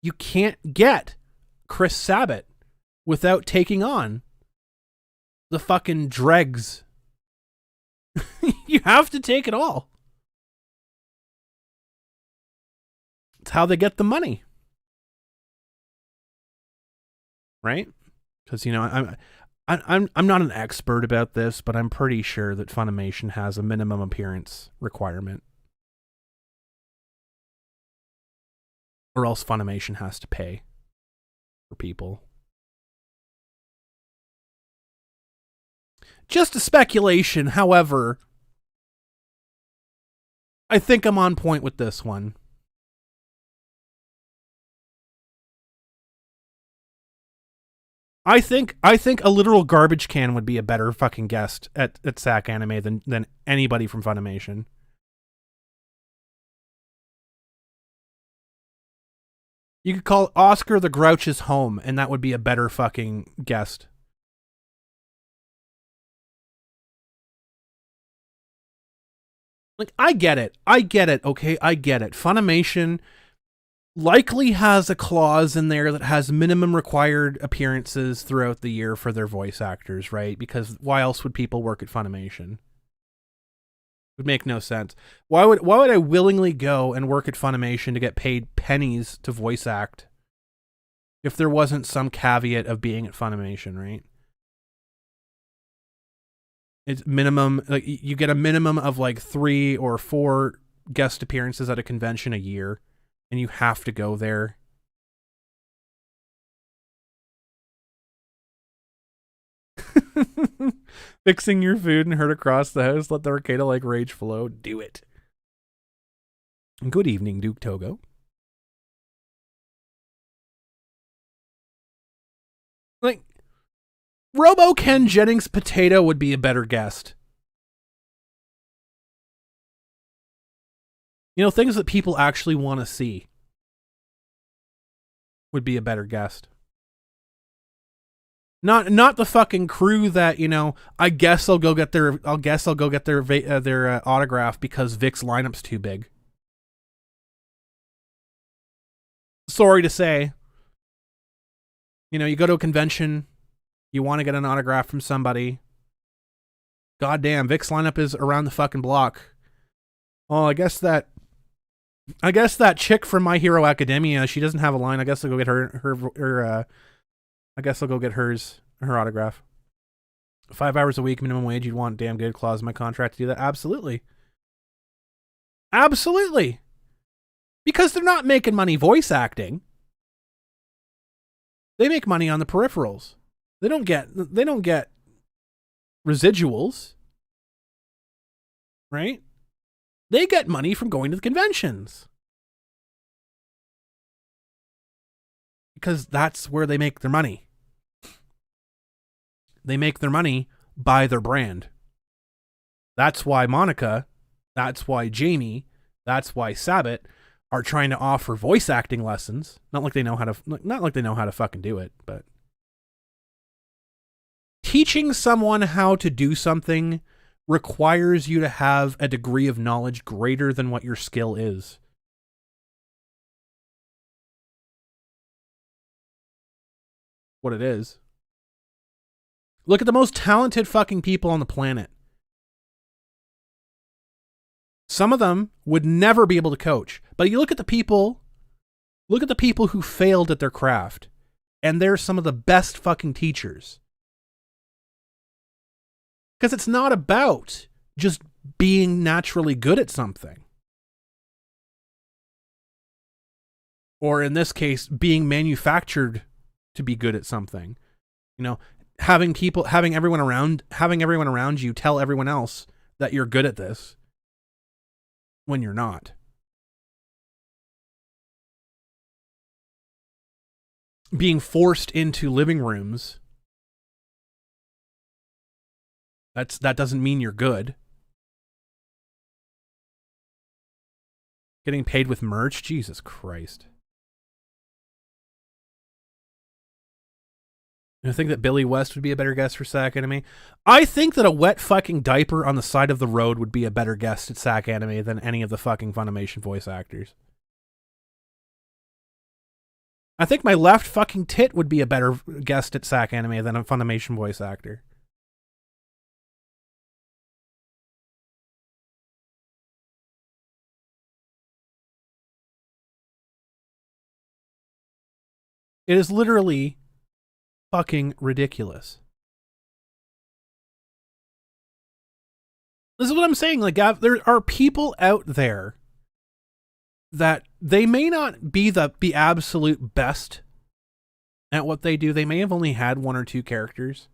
You can't get Chris Sabat without taking on the fucking dregs. You have to take it all. It's how they get the money. Right? Because, you know, I'm not an expert about this, but I'm pretty sure that Funimation has a minimum appearance requirement. Or else Funimation has to pay for people. Just a speculation, however, I think I'm on point with this one. I think a literal garbage can would be a better fucking guest at Sac Anime than anybody from Funimation. You could call Oscar the Grouch's home, and that would be a better fucking guest. Like, I get it, okay? I get it. Funimation likely has a clause in there that has minimum required appearances throughout the year for their voice actors, right? Because why else would people work at Funimation? It would make no sense. Why would I willingly go and work at Funimation to get paid pennies to voice act if there wasn't some caveat of being at Funimation, right? It's minimum, like you get a minimum of like 3 or 4 guest appearances at a convention a year. And you have to go there. Fixing your food and heard across the house. Let the arcade-like rage flow. Do it. Good evening, Duke Togo. Like, Robo Ken Jennings Potato would be a better guest. You know, things that people actually want to see would be a better guest. Not the fucking crew that, you know, I guess I'll go get their autograph because Vic's lineup's too big. Sorry to say. You know, you go to a convention, you want to get an autograph from somebody. Goddamn, Vic's lineup is around the fucking block. Oh, I guess that chick from My Hero Academia, she doesn't have a line. I guess I'll go get her I guess I'll go get her autograph. 5 hours a week, minimum wage. You'd want a damn good clause in my contract to do that. Absolutely. Absolutely. Because they're not making money voice acting. They make money on the peripherals. They don't get residuals. Right? They get money from going to the conventions. Because that's where they make their money. They make their money by their brand. That's why Monica, that's why Jamie, that's why Sabat are trying to offer voice acting lessons. Not like they know how to fucking do it, but teaching someone how to do something requires you to have a degree of knowledge greater than what your skill is. What it is. Look at the most talented fucking people on the planet. Some of them would never be able to coach. But you look at the people who failed at their craft, and they're some of the best fucking teachers. Because it's not about just being naturally good at something. Or in this case, being manufactured to be good at something. You know, having everyone around you tell everyone else that you're good at this when you're not. Being forced into living rooms, that doesn't mean you're good. Getting paid with merch? Jesus Christ. I think that Billy West would be a better guest for Sac Anime. I think that a wet fucking diaper on the side of the road would be a better guest at Sac Anime than any of the fucking Funimation voice actors. I think my left fucking tit would be a better guest at Sac Anime than a Funimation voice actor. It is literally fucking ridiculous. This is what I'm saying. Like, there are people out there that they may not be the absolute best at what they do. They may have only had 1 or 2 characters,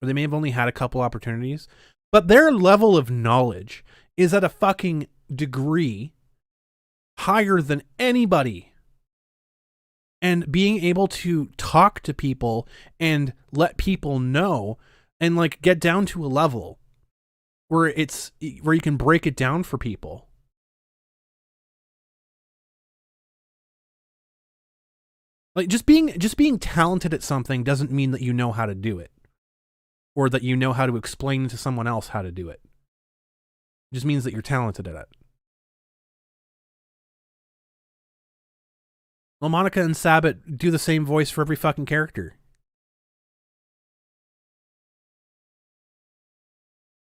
or they may have only had a couple opportunities, but their level of knowledge is at a fucking degree higher than anybody. And being able to talk to people and let people know and like get down to a level where you can break it down for people. Like just being talented at something doesn't mean that you know how to do it, or that you know how to explain to someone else how to do it. It just means that you're talented at it. Well, Monica and Sabbat do the same voice for every fucking character.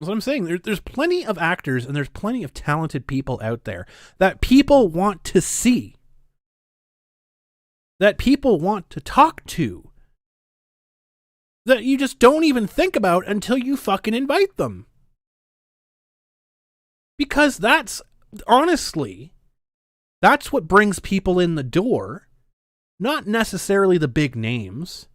That's what I'm saying. There's plenty of actors and there's plenty of talented people out there that people want to see. That people want to talk to. That you just don't even think about until you fucking invite them. Because that's, honestly, that's what brings people in the door. Not necessarily the big names.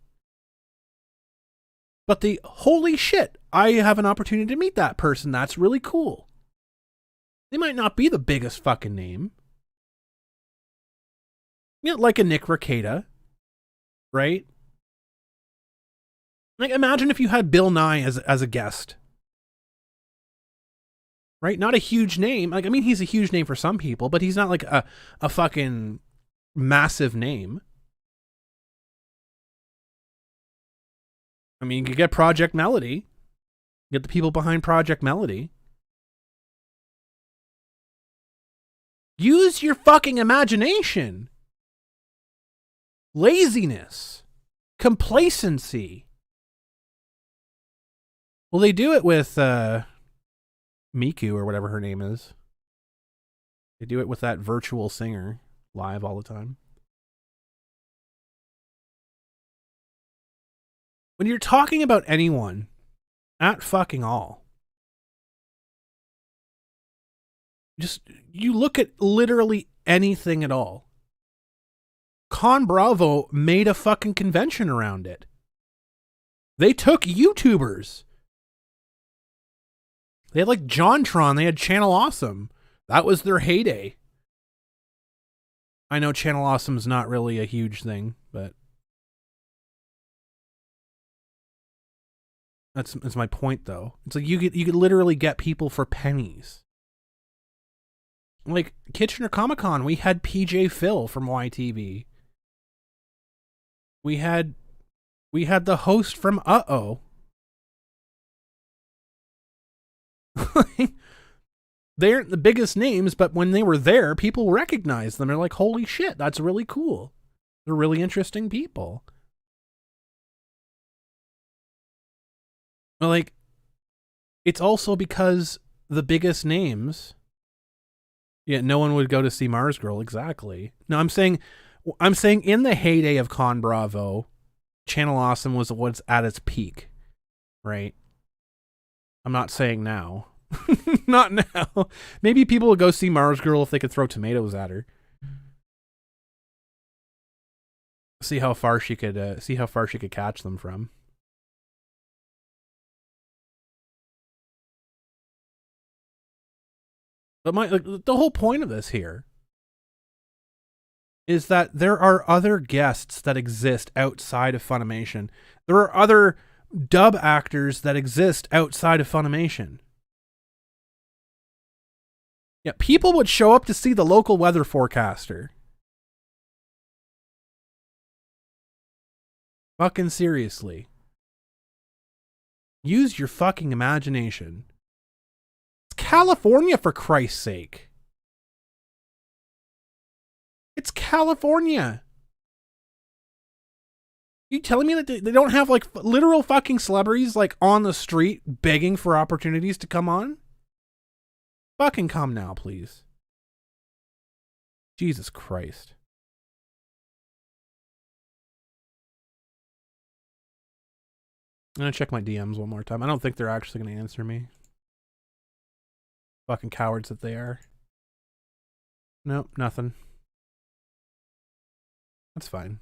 But the, holy shit, I have an opportunity to meet that person. That's really cool. They might not be the biggest fucking name. You know, like a Nick Rekieta, right? Like, imagine if you had Bill Nye as a guest. Right? Not a huge name. Like, I mean, he's a huge name for some people, but he's not like a fucking massive name. I mean, you could get Project Melody. Get the people behind Project Melody. Use your fucking imagination. Laziness. Complacency. Well, they do it with Miku or whatever her name is. They do it with that virtual singer live all the time. When you're talking about anyone at fucking all, just, you look at literally anything at all. Con Bravo made a fucking convention around it. They took YouTubers. They had like JonTron. They had Channel Awesome. That was their heyday. I know Channel Awesome is not really a huge thing, but that's my point, though. It's like you could literally get people for pennies. Like Kitchener Comic Con, we had PJ Phil from YTV. We had the host from Uh-Oh. They aren't the biggest names, but when they were there, people recognized them. They're like, holy shit, that's really cool. They're really interesting people. Like, it's also because the biggest names, yeah, no one would go to see Mars Girl, exactly. No, I'm saying in the heyday of Con Bravo, Channel Awesome was what's at its peak, right? I'm not saying now. Not now. Maybe people would go see Mars Girl if they could throw tomatoes at her. See how far she could catch them from. But the whole point of this here is that there are other guests that exist outside of Funimation. There are other dub actors that exist outside of Funimation. Yeah, people would show up to see the local weather forecaster. Fucking seriously. Use your fucking imagination. It's California, for Christ's sake. It's California. You telling me that they don't have like literal fucking celebrities like on the street begging for opportunities to come on? Fucking come now, please. Jesus Christ. I'm gonna check my DMs one more time. I don't think they're actually gonna answer me. Fucking cowards that they are. Nope, nothing. That's fine.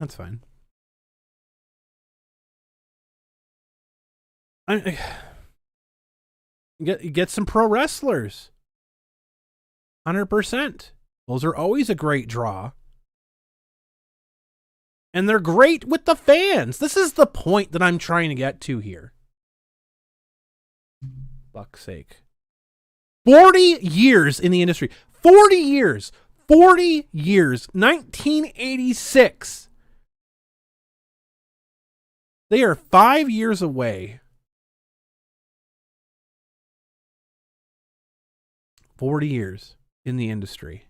That's fine. Get some pro wrestlers. 100%. Those are always a great draw. And they're great with the fans. This is the point that I'm trying to get to here. Fuck's sake. 40 years in the industry. 40 years. 40 years. 1986. They are 5 years away. 40 years in the industry.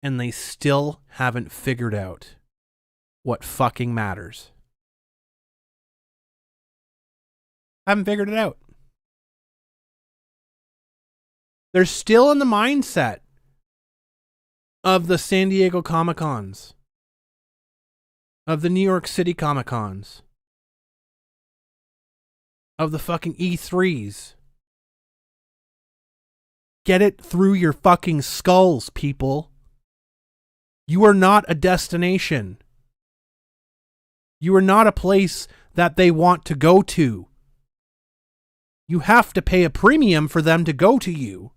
And they still haven't figured out what fucking matters. Haven't figured it out. They're still in the mindset of the San Diego Comic-Cons, of the New York City Comic-Cons, of the fucking E3s. Get it through your fucking skulls, people. You are not a destination. You are not a place that they want to go to. You have to pay a premium for them to go to you.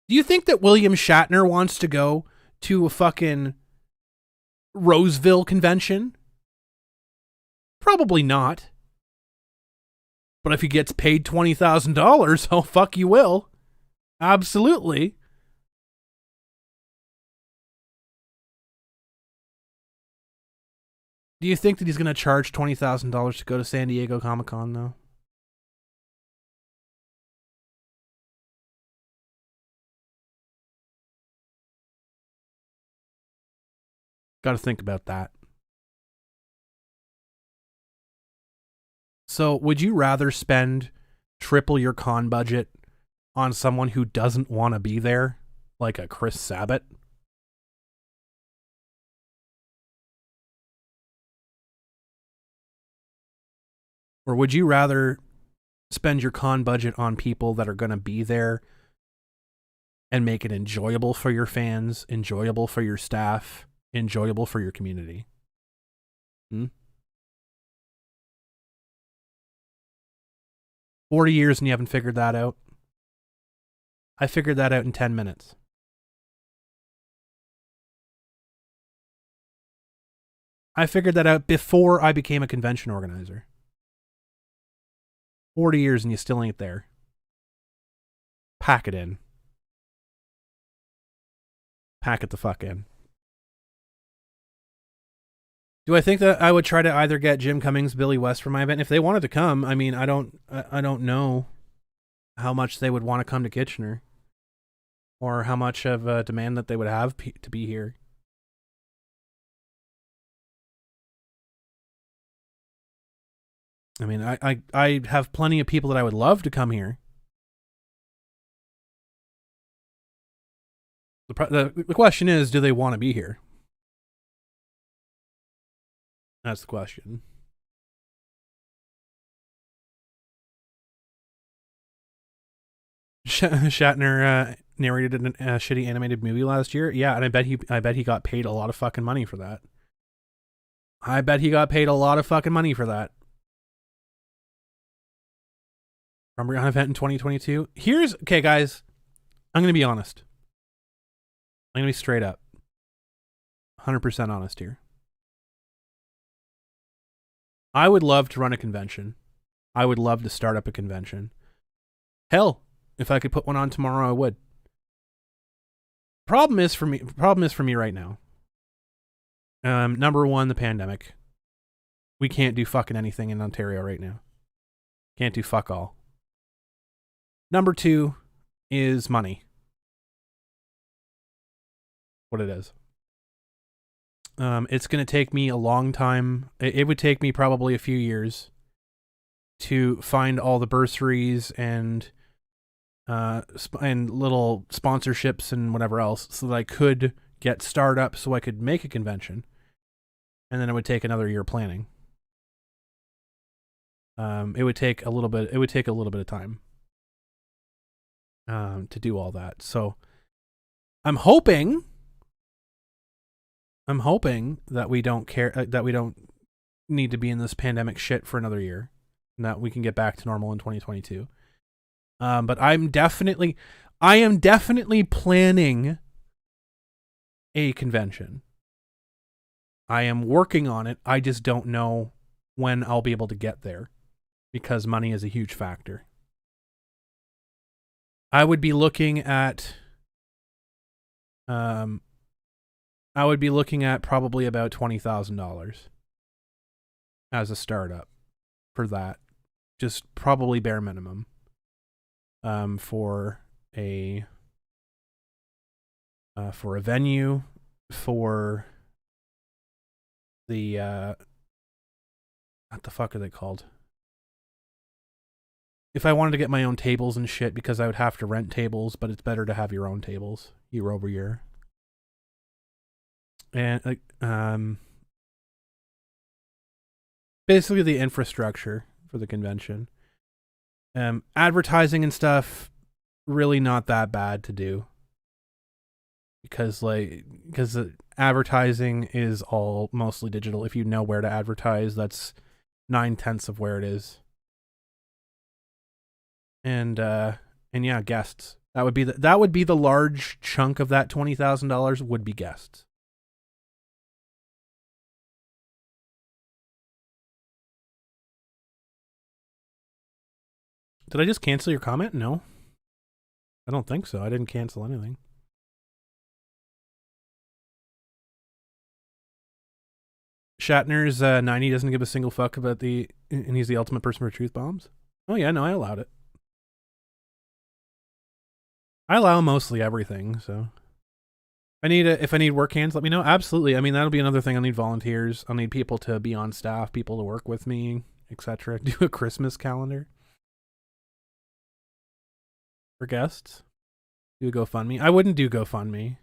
Do you think that William Shatner wants to go to a fucking Roseville convention? Probably not. But if he gets paid $20,000, oh fuck you will. Absolutely. Do you think that he's going to charge $20,000 to go to San Diego Comic-Con though? Got to think about that. So, would you rather spend triple your con budget on someone who doesn't want to be there, like a Chris Sabat? Or would you rather spend your con budget on people that are going to be there and make it enjoyable for your fans, enjoyable for your staff, enjoyable for your community? 40 years and you haven't figured that out? I figured that out in 10 minutes. I figured that out before I became a convention organizer. 40 years and you still ain't there. Pack it in. Pack it the fuck in. Do I think that I would try to either get Jim Cummings, Billy West for my event? If they wanted to come, I mean, I don't know how much they would want to come to Kitchener. Or how much of a demand that they would have to be here. I mean, I have plenty of people that I would love to come here. The question is, do they want to be here? That's the question. Shatner narrated a shitty animated movie last year. Yeah, and I bet he got paid a lot of fucking money for that. I bet he got paid a lot of fucking money for that. Remember an event in 2022? Okay, guys. I'm gonna be honest. I'm gonna be straight up. 100% honest here. I would love to run a convention. I would love to start up a convention. Hell, if I could put one on tomorrow, I would. Problem is for me right now. Number one, the pandemic. We can't do fucking anything in Ontario right now. Can't do fuck all. Number two is money. What it is. It's going to take me a long time. It would take me probably a few years to find all the bursaries and little sponsorships and whatever else so that I could get startup so I could make a convention. And then it would take another year planning. It would take a little bit of time to do all that. So I'm hoping that we don't that we don't need to be in this pandemic shit for another year, and that we can get back to normal in 2022. But I am definitely planning a convention. I am working on it. I just don't know when I'll be able to get there because money is a huge factor. I would be looking at probably about $20,000 as a startup for that. Just probably bare minimum. For a venue, for the what the fuck are they called? If I wanted to get my own tables and shit, because I would have to rent tables, but it's better to have your own tables year over year. And basically the infrastructure for the convention. Advertising and stuff, really not that bad to do. Because advertising is all mostly digital. If you know where to advertise, that's 9/10 of where it is. And yeah, guests. That would be the large chunk of that $20,000 would be guests. Did I just cancel your comment? No. I don't think so. I didn't cancel anything. Shatner's 90 doesn't give a single fuck about and he's the ultimate person for truth bombs. Oh yeah, no, I allowed it. I allow mostly everything, so. If I need work hands, let me know. Absolutely. I mean, that'll be another thing. I'll need volunteers. I'll need people to be on staff, people to work with me, etc. Do a Christmas calendar for guests. Do a GoFundMe. I wouldn't do GoFundMe.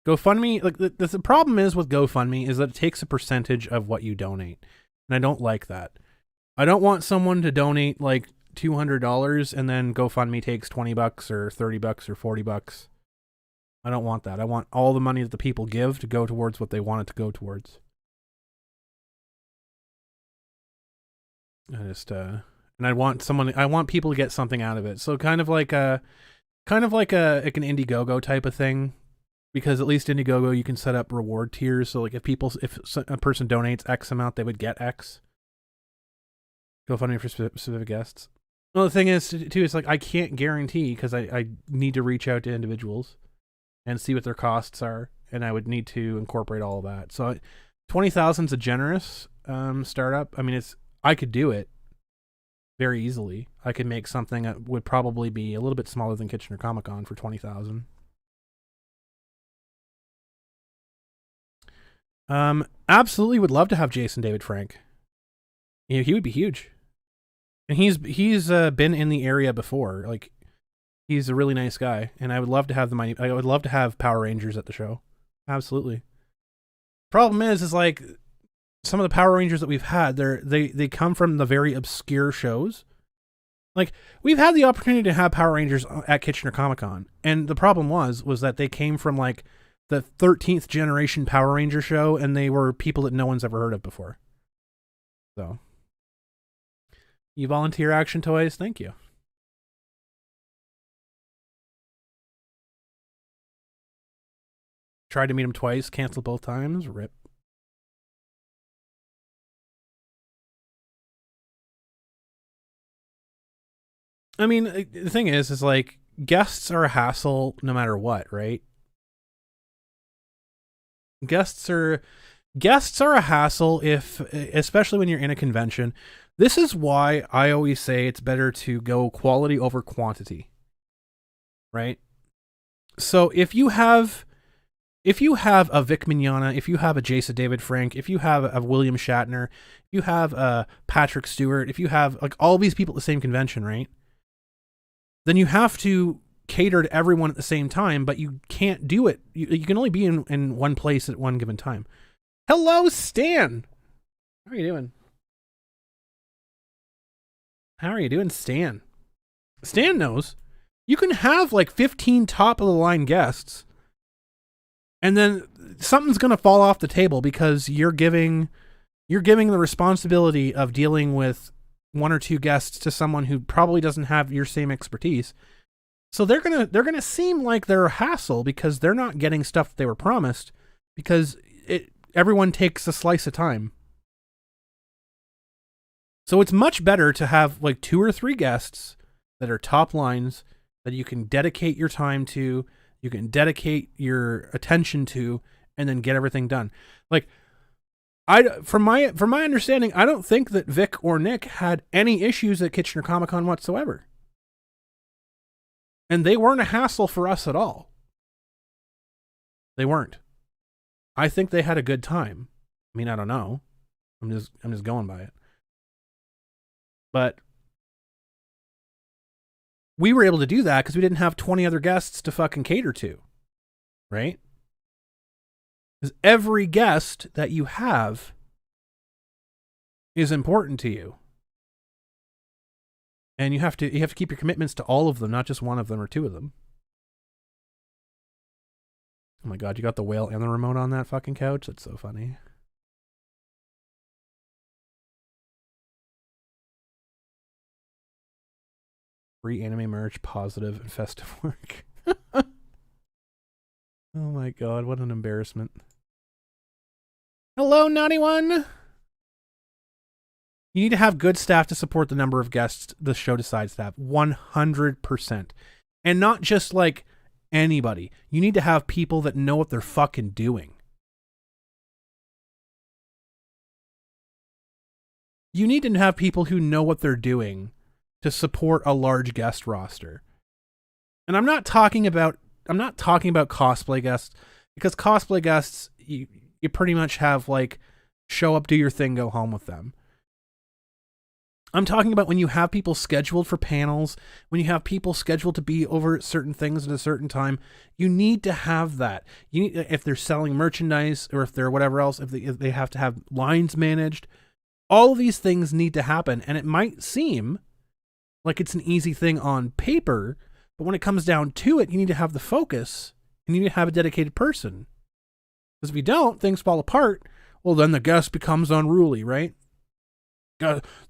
GoFundMe, like the problem is with GoFundMe is that it takes a percentage of what you donate, and I don't like that. I don't want someone to donate like $200 and then GoFundMe takes $20 or $30 or $40. I don't want that. I want all the money that the people give to go towards what they want it to go towards. And I want people to get something out of it. So kind of like an Indiegogo type of thing, because at least Indiegogo you can set up reward tiers. So like if a person donates X amount, they would get X. GoFundMe for specific guests. Well, the thing is too, it's like I can't guarantee because I need to reach out to individuals and see what their costs are, and I would need to incorporate all of that. So 20,000 is a generous startup. I mean, I could do it very easily. I could make something that would probably be a little bit smaller than Kitchener Comic-Con for 20,000. Absolutely would love to have Jason David Frank. You know, he would be huge. And he's been in the area before. Like, he's a really nice guy, and I would love to have the money. I would love to have Power Rangers at the show. Absolutely. Problem is like some of the Power Rangers that we've had, they come from the very obscure shows. Like, we've had the opportunity to have Power Rangers at Kitchener Comic-Con, and the problem was that they came from like the 13th generation Power Ranger show, and they were people that no one's ever heard of before. So, you volunteer Action Toys? Thank you. Tried to meet him twice, canceled both times. Rip. I mean, the thing is like guests are a hassle no matter what, right? Guests are a hassle if, especially when you're in a convention. This is why I always say it's better to go quality over quantity, right? So if you have a Vic Mignogna, if you have a Jason David Frank, if you have a William Shatner, if you have a Patrick Stewart, if you have like all these people at the same convention, right? Then you have to cater to everyone at the same time, but you can't do it. You can only be in one place at one given time. Hello, Stan. How are you doing? How are you doing, Stan? Stan knows. You can have like 15 top of the line guests, and then something's going to fall off the table because you're giving the responsibility of dealing with one or two guests to someone who probably doesn't have your same expertise. So they're going to seem like they're a hassle because they're not getting stuff they were promised, because everyone takes a slice of time. So it's much better to have like 2 or 3 guests that are top lines that you can dedicate your time to, you can dedicate your attention to, and then get everything done. Like, from my understanding, I don't think that Vic or Nick had any issues at Kitchener Comic-Con whatsoever. And they weren't a hassle for us at all. They weren't. I think they had a good time. I mean, I don't know. I'm just going by it. But we were able to do that because we didn't have 20 other guests to fucking cater to. Right? Because every guest that you have is important to you. And you have to keep your commitments to all of them, not just one of them or 2 of them. Oh my god, you got the whale and the remote on that fucking couch? That's so funny. Free anime merch, positive, and festive work. Oh my god, what an embarrassment. Hello, naughty one! You need to have good staff to support the number of guests the show decides to have. 100%. And not just like anybody. You need to have people that know what they're fucking doing. You need to have people who know what they're doing to support a large guest roster. And I'm not talking about cosplay guests, because cosplay guests, you pretty much have like show up, do your thing, go home with them. I'm talking about when you have people scheduled for panels, when you have people scheduled to be over certain things at a certain time. You need to have that. You need, if they're selling merchandise or if they're whatever else, if they have to have lines managed, all of these things need to happen. And it might seem like it's an easy thing on paper, but when it comes down to it, you need to have the focus and you need to have a dedicated person. Because if you don't, things fall apart. Well, then the guest becomes unruly, right?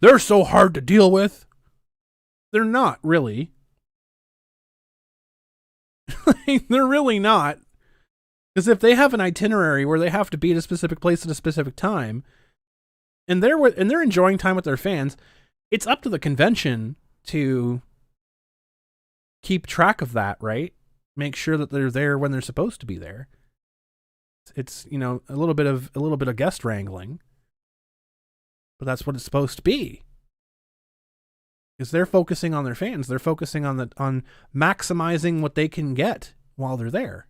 They're so hard to deal with. They're not, really. They're really not. Because if they have an itinerary where they have to be at a specific place at a specific time, and they're enjoying time with their fans, it's up to the convention to keep track of that, right? Make sure that they're there when they're supposed to be there. It's, a little bit of guest wrangling. But that's what it's supposed to be. Because they're focusing on their fans. They're focusing on maximizing what they can get while they're there.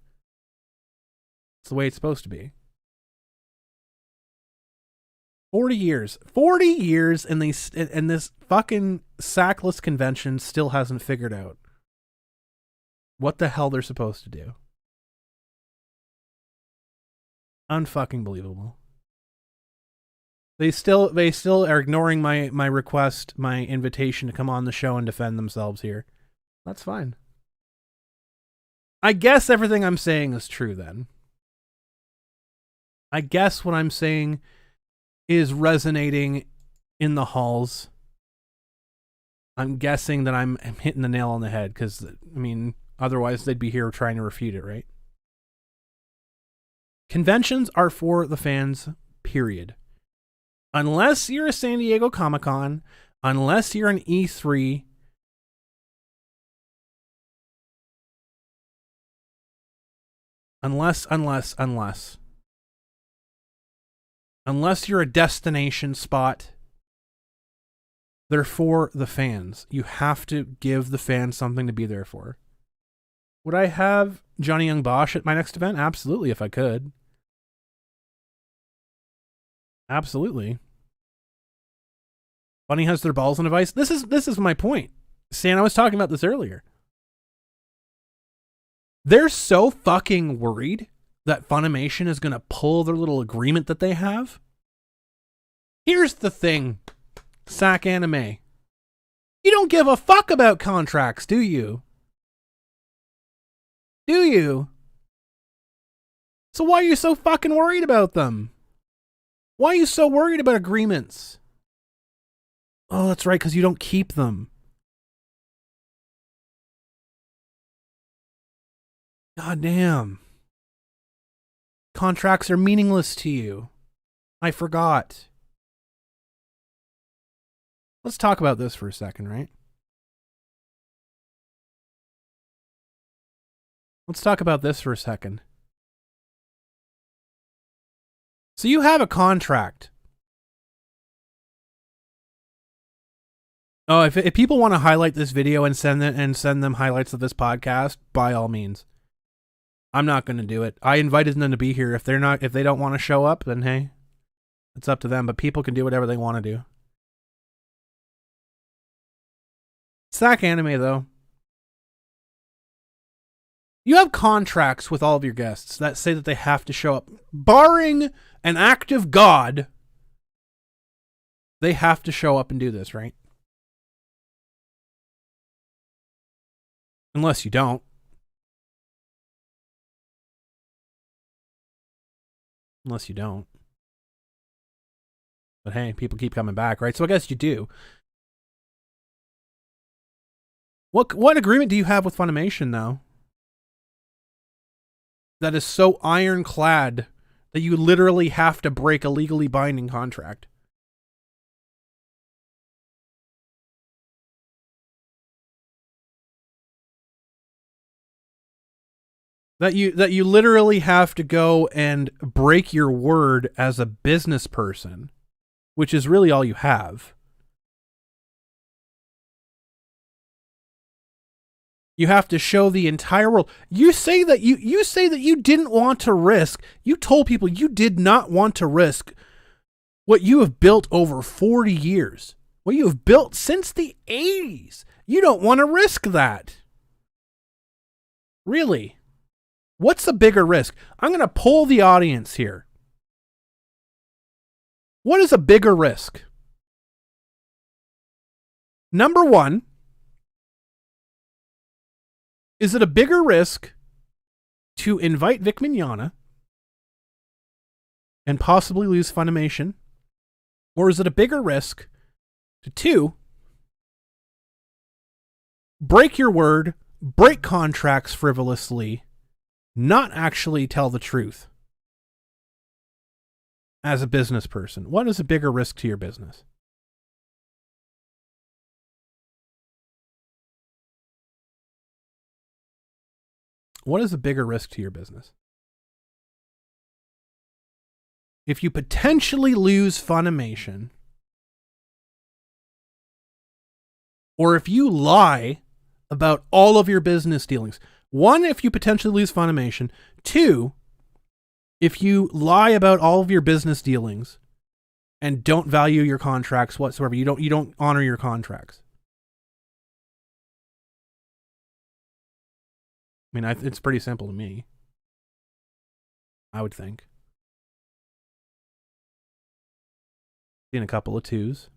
It's the way it's supposed to be. 40 years. 40 years, and this fucking sackless convention still hasn't figured out what the hell they're supposed to do. Unfucking believable. They still are ignoring my request, my invitation to come on the show and defend themselves here. That's fine. I guess everything I'm saying is true then. I guess what I'm saying is resonating in the halls. I'm guessing that I'm hitting the nail on the head because, otherwise they'd be here trying to refute it, right? Conventions are for the fans, period. Unless you're a San Diego Comic-Con, unless you're an E3, Unless you're a destination spot, they're for the fans. You have to give the fans something to be there for. Would I have Johnny Young Bosch at my next event? Absolutely, if I could. Absolutely. Bunny has their balls in a vice. This is my point. Stan, I was talking about this earlier. They're so fucking worried that Funimation is going to pull their little agreement that they have. Here's the thing, Sac Anime. You don't give a fuck about contracts, do you? Do you? So why are you so fucking worried about them? Why are you so worried about agreements? Oh, that's right, because you don't keep them. God damn. Contracts are meaningless to you. I forgot. Let's talk about this for a second, right? Let's talk about this for a second. So you have a contract. Oh, if people want to highlight this video and send them highlights of this podcast, by all means. I'm not going to do it. I invited them to be here. If they don't want to show up, then hey, it's up to them. But people can do whatever they want to do. Sac Anime, though. You have contracts with all of your guests that say that they have to show up. Barring an act of God, they have to show up and do this, right? Unless you don't. Unless you don't. But hey, people keep coming back, right? So I guess you do. What agreement do you have with Funimation, though? That is so ironclad that you literally have to break a legally binding contract. That you literally have to go and break your word as a business person, which is really all you have. You have to show the entire world. You say that you didn't want to risk. You told people you did not want to risk what you have built over 40 years. What you have built since the 80s. You don't want to risk that. Really? What's a bigger risk? I'm going to poll the audience here. What is a bigger risk? Number one, is it a bigger risk to invite Vic Mignogna and possibly lose Funimation? Or is it a bigger risk to two, break your word, break contracts frivolously, not actually tell the truth as a business person? What is a bigger risk to your business? What is a bigger risk to your business? If you potentially lose Funimation, or if you lie about all of your business dealings. One, if you potentially lose Funimation. Two, if you lie about all of your business dealings and don't value your contracts whatsoever. You don't honor your contracts. I mean, it's pretty simple to me. I would think. Seen a couple of twos.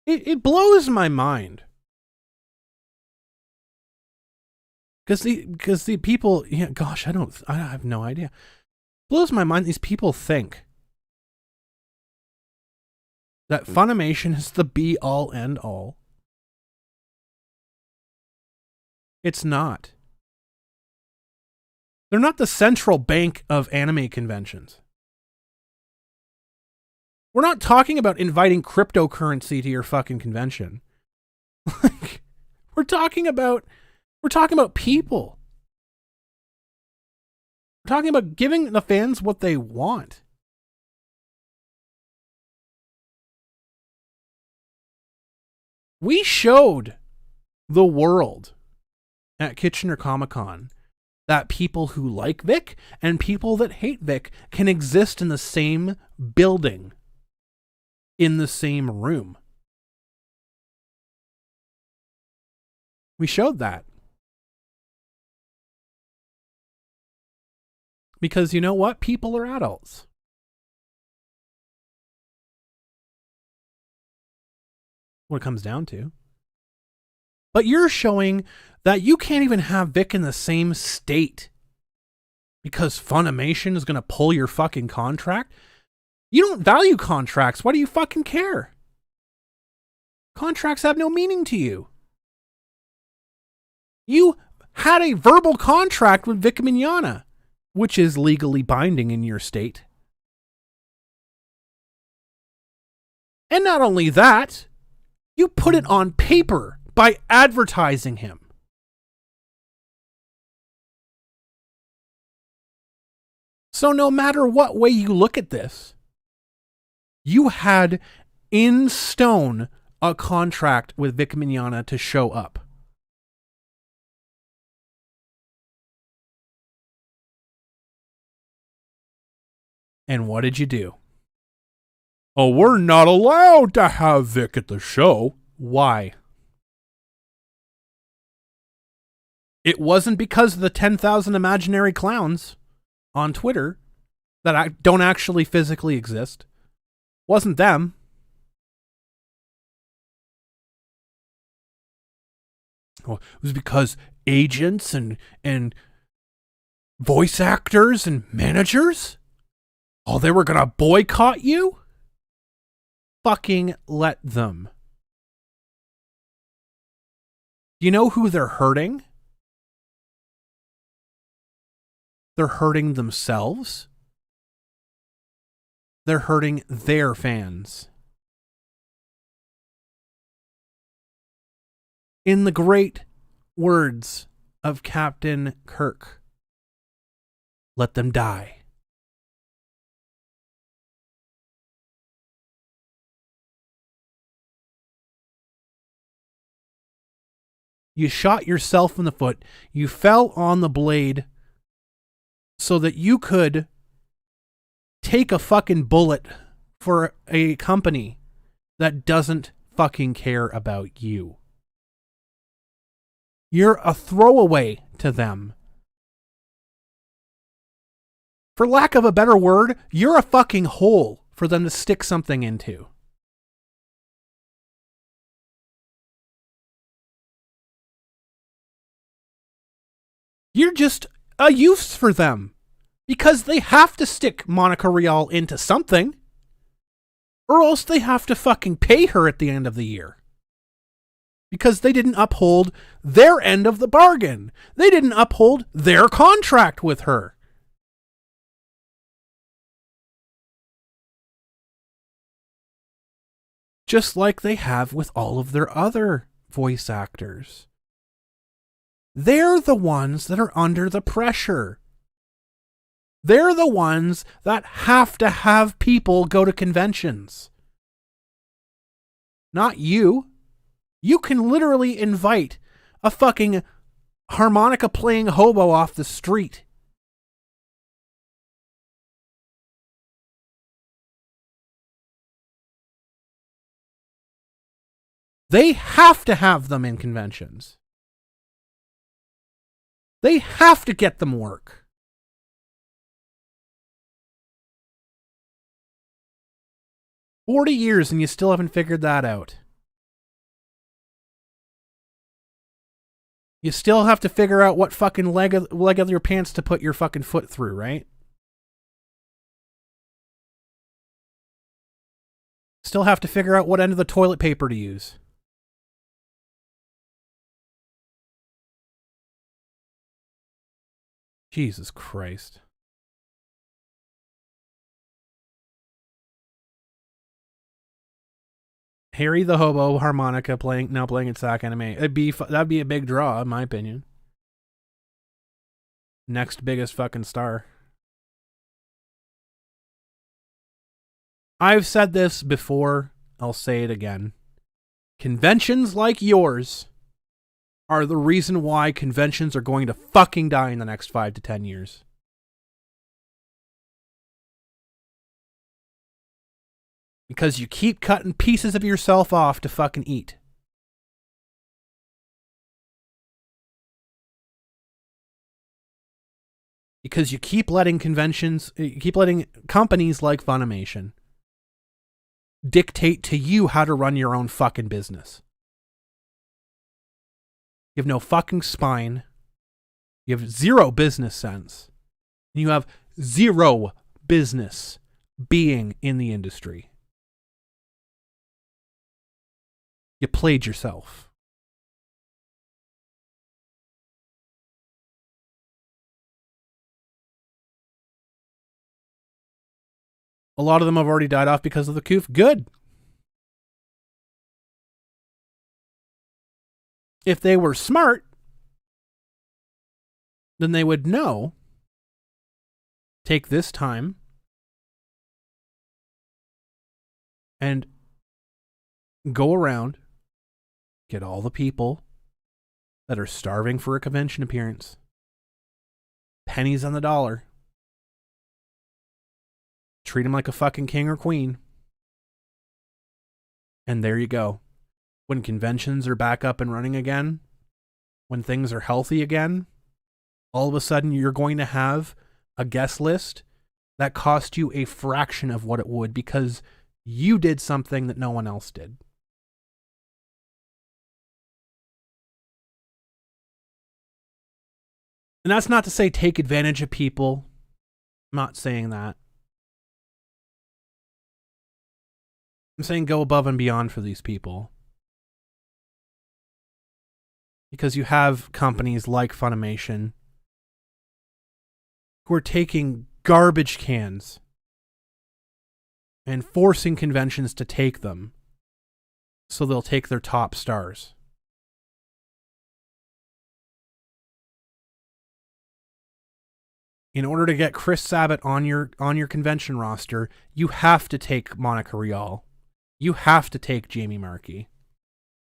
It blows my mind. Because the people, yeah, gosh, I have no idea. It blows my mind these people think that Funimation is the be all end all. It's not. They're not the central bank of anime conventions. We're not talking about inviting cryptocurrency to your fucking convention. Like, we're talking about people. We're talking about giving the fans what they want. We showed the world at Kitchener Comic-Con that people who like Vic and people that hate Vic can exist in the same building, in the same room. We showed that. Because you know what? People are adults. What it comes down to. But you're showing that you can't even have Vic in the same state because Funimation is going to pull your fucking contract. You don't value contracts. Why do you fucking care? Contracts have no meaning to you. You had a verbal contract with Vic Mignogna, which is legally binding in your state. And not only that, you put it on paper by advertising him. So no matter what way you look at this, you had in stone a contract with Vic Mignogna to show up. And what did you do? Oh, we're not allowed to have Vic at the show. Why? It wasn't because of the 10,000 imaginary clowns on Twitter that don't actually physically exist. Wasn't them. Well, it was because agents and voice actors and managers, they were gonna boycott you? Fucking let them. You know who they're hurting? They're hurting themselves. They're hurting their fans. In the great words of Captain Kirk, let them die. You shot yourself in the foot. You fell on the blade so that you could take a fucking bullet for a company that doesn't fucking care about you. You're a throwaway to them. For lack of a better word, you're a fucking hole for them to stick something into. You're just a use for them. Because they have to stick Monica Rial into something. Or else they have to fucking pay her at the end of the year. Because they didn't uphold their end of the bargain. They didn't uphold their contract with her. Just like they have with all of their other voice actors. They're the ones that are under the pressure. They're the ones that have to have people go to conventions. Not you. You can literally invite a fucking harmonica playing hobo off the street. They have to have them in conventions. They have to get them work. "40 years and you still haven't figured that out. You still have to figure out what fucking leg of your pants to put your fucking foot through, right? Still have to figure out what end of the toilet paper to use. Jesus Christ. Harry the Hobo harmonica playing at Sac Anime. That'd be a big draw, in my opinion. Next biggest fucking star. I've said this before. I'll say it again. Conventions like yours are the reason why conventions are going to fucking die in the next 5 to 10 years. Because you keep cutting pieces of yourself off to fucking eat. Because you keep letting companies like Funimation dictate to you how to run your own fucking business. You have no fucking spine. You have zero business sense. And you have zero business being in the industry. You played yourself. A lot of them have already died off because of the coof. Good. If they were smart, then they would know. Take this time and go around, get all the people that are starving for a convention appearance. Pennies on the dollar. Treat them like a fucking king or queen. And there you go. When conventions are back up and running again, when things are healthy again, all of a sudden you're going to have a guest list that cost you a fraction of what it would because you did something that no one else did. And that's not to say take advantage of people. I'm not saying that. I'm saying go above and beyond for these people. Because you have companies like Funimation who are taking garbage cans and forcing conventions to take them so they'll take their top stars. In order to get Chris Sabat on your convention roster, you have to take Monica Rial. You have to take Jamie Markey.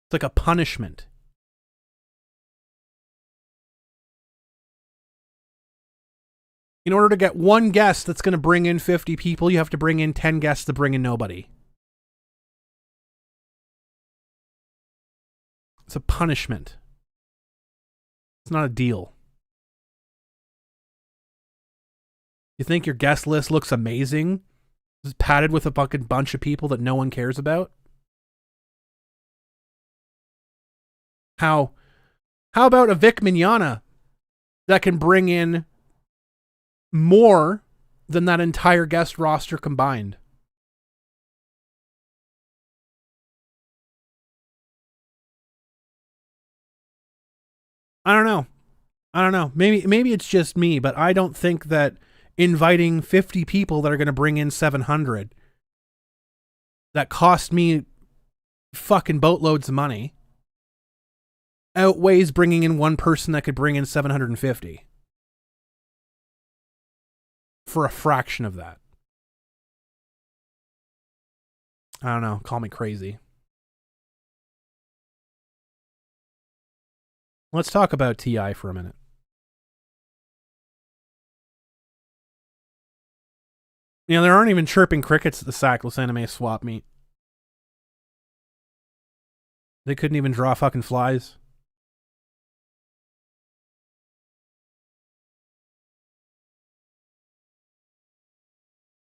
It's like a punishment. In order to get one guest that's going to bring in 50 people, you have to bring in 10 guests to bring in nobody. It's a punishment. It's not a deal. You think your guest list looks amazing? It's padded with a fucking bunch of people that no one cares about? How about a Vic Mignogna that can bring in more than that entire guest roster combined? I don't know. Maybe it's just me, but I don't think that inviting 50 people that are going to bring in 700 that cost me fucking boatloads of money outweighs bringing in one person that could bring in 750 for a fraction of that. I don't know. Call me crazy. Let's talk about TI for a minute. You know, there aren't even chirping crickets at the Sac Anime swap meet. They couldn't even draw fucking flies.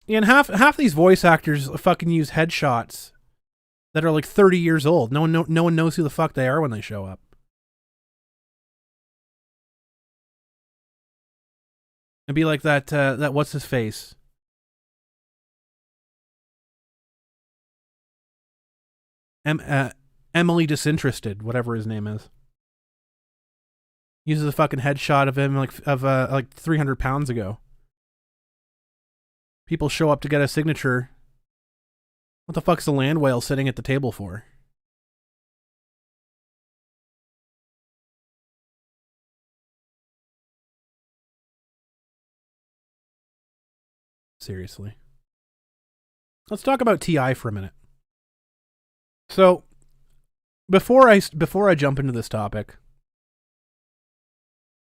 And half these voice actors fucking use headshots that are like 30 years old. No one knows who the fuck they are when they show up. It'd be like that what's his face? Emily Disinterested, whatever his name is. Uses a fucking headshot of him like 300 pounds ago. People show up to get a signature What the fuck's the land whale sitting at the table for? Seriously. Let's talk about TI for a minute. So, before I jump into this topic,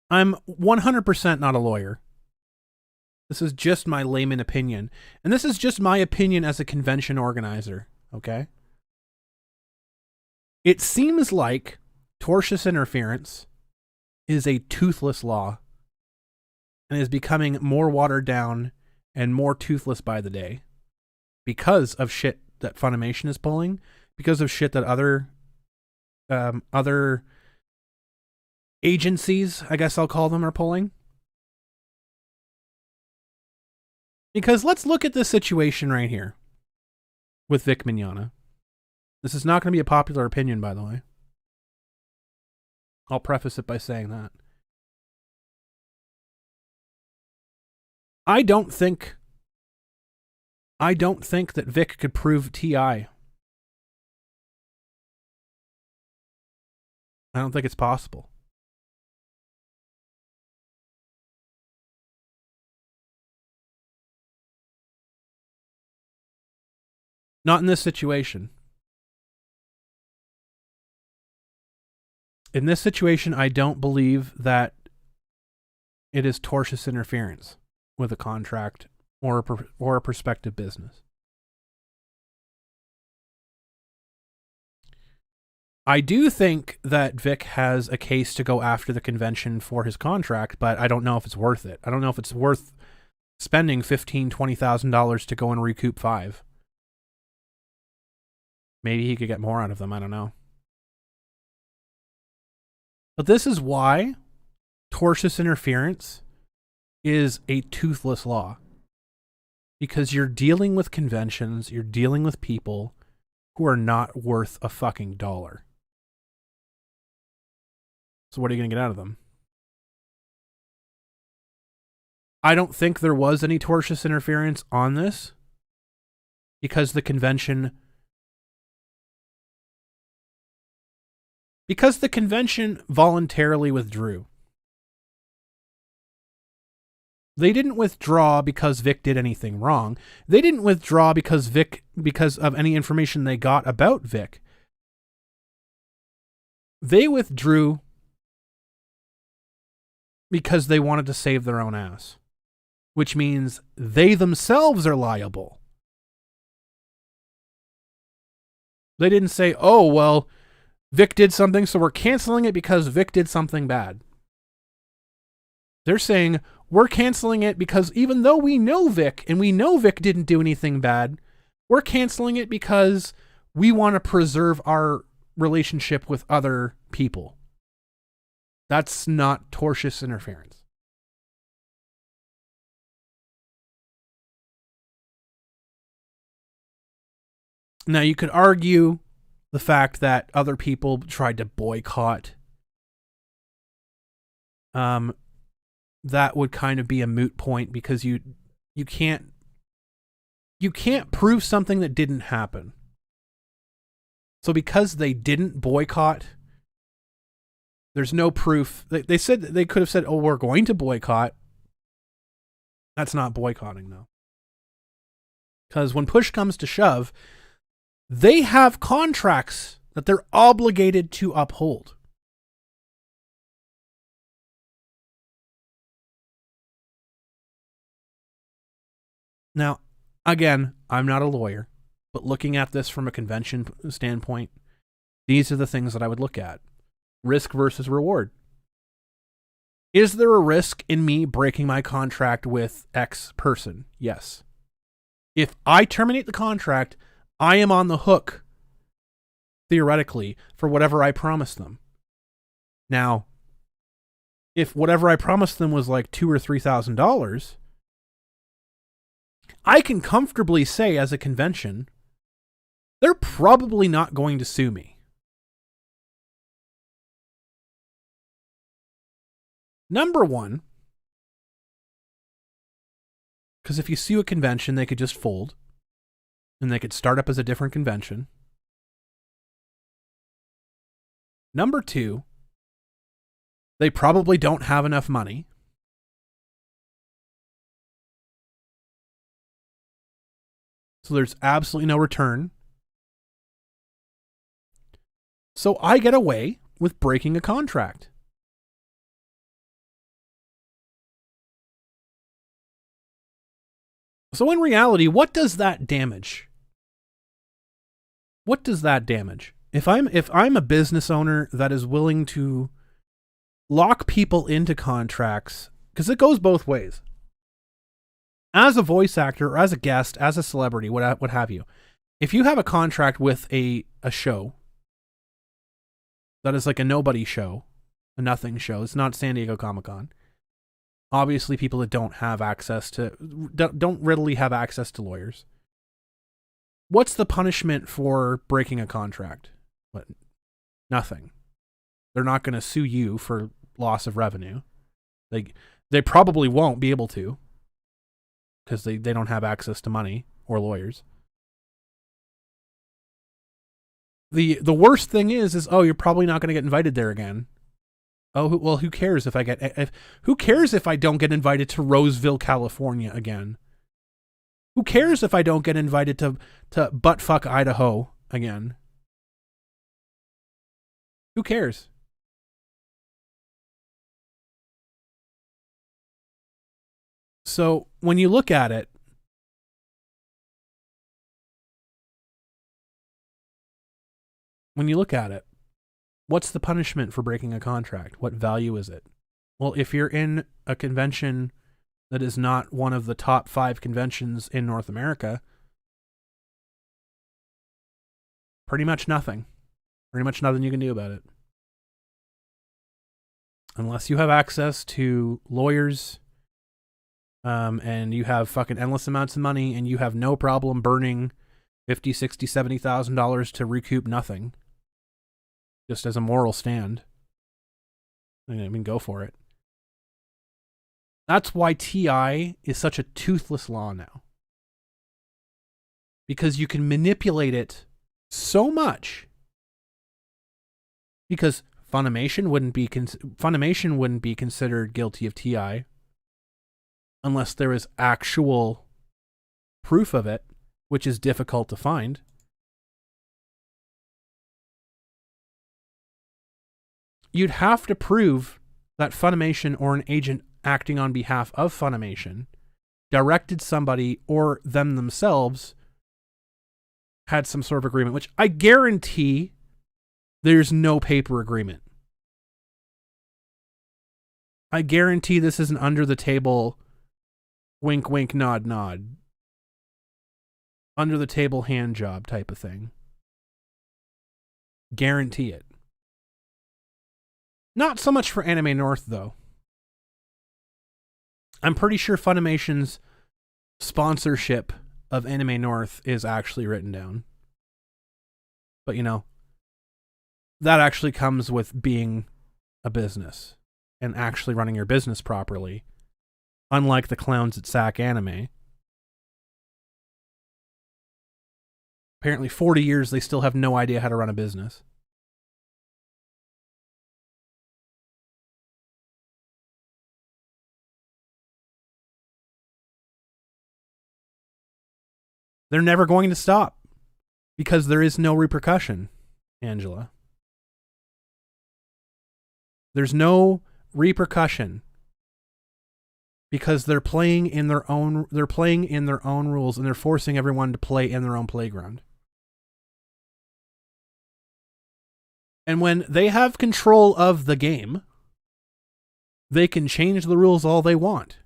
I'm 100% not a lawyer. This is just my layman opinion. And this is just my opinion as a convention organizer, okay? It seems like tortious interference is a toothless law and is becoming more watered down and more toothless by the day because of shit that Funimation is pulling, because of shit that other agencies, I guess I'll call them, are pulling. Because let's look at this situation right here with Vic Mignogna. This is not going to be a popular opinion, by the way. I'll preface it by saying that. I don't think that Vic could prove TI. I don't think it's possible. Not in this situation. In this situation, I don't believe that it is tortious interference with a contract or a prospective business. I do think that Vic has a case to go after the convention for his contract, but I don't know if it's worth it. I don't know if it's worth spending $15,000, $20,000 to go and recoup $5,000. Maybe he could get more out of them. I don't know. But this is why tortious interference is a toothless law. Because you're dealing with conventions, you're dealing with people who are not worth a fucking dollar. So what are you going to get out of them? I don't think there was any tortious interference on this because the convention voluntarily withdrew. They didn't withdraw because Vic did anything wrong. They didn't withdraw because of any information they got about Vic. They withdrew because they wanted to save their own ass, which means they themselves are liable. They didn't say, oh, well, Vic did something, so we're canceling it because Vic did something bad. They're saying, we're canceling it because even though we know Vic, and we know Vic didn't do anything bad, we're canceling it because we want to preserve our relationship with other people. That's not tortious interference. Now, you could argue the fact that other people tried to boycott. That would kind of be a moot point because you can't prove something that didn't happen. So because they didn't boycott, there's no proof. They said they could have said, oh, we're going to boycott. That's not boycotting, though. Because when push comes to shove, they have contracts that they're obligated to uphold. Now, again, I'm not a lawyer, but looking at this from a convention standpoint, these are the things that I would look at. Risk versus reward. Is there a risk in me breaking my contract with X person? Yes. If I terminate the contract, I am on the hook, theoretically, for whatever I promised them. Now, if whatever I promised them was like $2,000 or $3,000, I can comfortably say as a convention, they're probably not going to sue me. Number one, because if you sue a convention, they could just fold and they could start up as a different convention. Number 2, they probably don't have enough money. So there's absolutely no return. So I get away with breaking a contract. So in reality, what does that damage? What does that damage? If I'm a business owner that is willing to lock people into contracts, because it goes both ways. As a voice actor, or as a guest, as a celebrity, what have you, if you have a contract with a show that is like a nobody show, a nothing show, it's not San Diego Comic-Con. Obviously, people that don't readily have access to lawyers. What's the punishment for breaking a contract? What? Nothing. They're not going to sue you for loss of revenue. They probably won't be able to, because they don't have access to money or lawyers. The worst thing is you're probably not going to get invited there again. Oh, well, who cares who cares if I don't get invited to Roseville, California again? Who cares if I don't get invited to buttfuck Idaho again? Who cares? So when you look at it, what's the punishment for breaking a contract? What value is it? Well, if you're in a convention that is not one of the top 5 conventions in North America, pretty much nothing. Pretty much nothing you can do about it. Unless you have access to lawyers, and you have fucking endless amounts of money, and you have no problem burning $50,000, $60,000, $70,000 to recoup nothing. Just as a moral stand. I mean, go for it. That's why TI is such a toothless law now. Because you can manipulate it so much. Because Funimation wouldn't be considered guilty of TI unless there is actual proof of it, which is difficult to find. You'd have to prove that Funimation or an agent acting on behalf of Funimation directed somebody or them themselves had some sort of agreement, which I guarantee there's no paper agreement. I guarantee this is an under the table wink, wink, nod, nod. Under the table hand job type of thing. Guarantee it. Not so much for Anime North, though. I'm pretty sure Funimation's sponsorship of Anime North is actually written down. But, that actually comes with being a business and actually running your business properly. Unlike the clowns at Sac Anime. Apparently 40 years, they still have no idea how to run a business. They're never going to stop because there is no repercussion, Angela. There's no repercussion because they're playing in their own rules, and they're forcing everyone to play in their own playground. And when they have control of the game, they can change the rules all they want.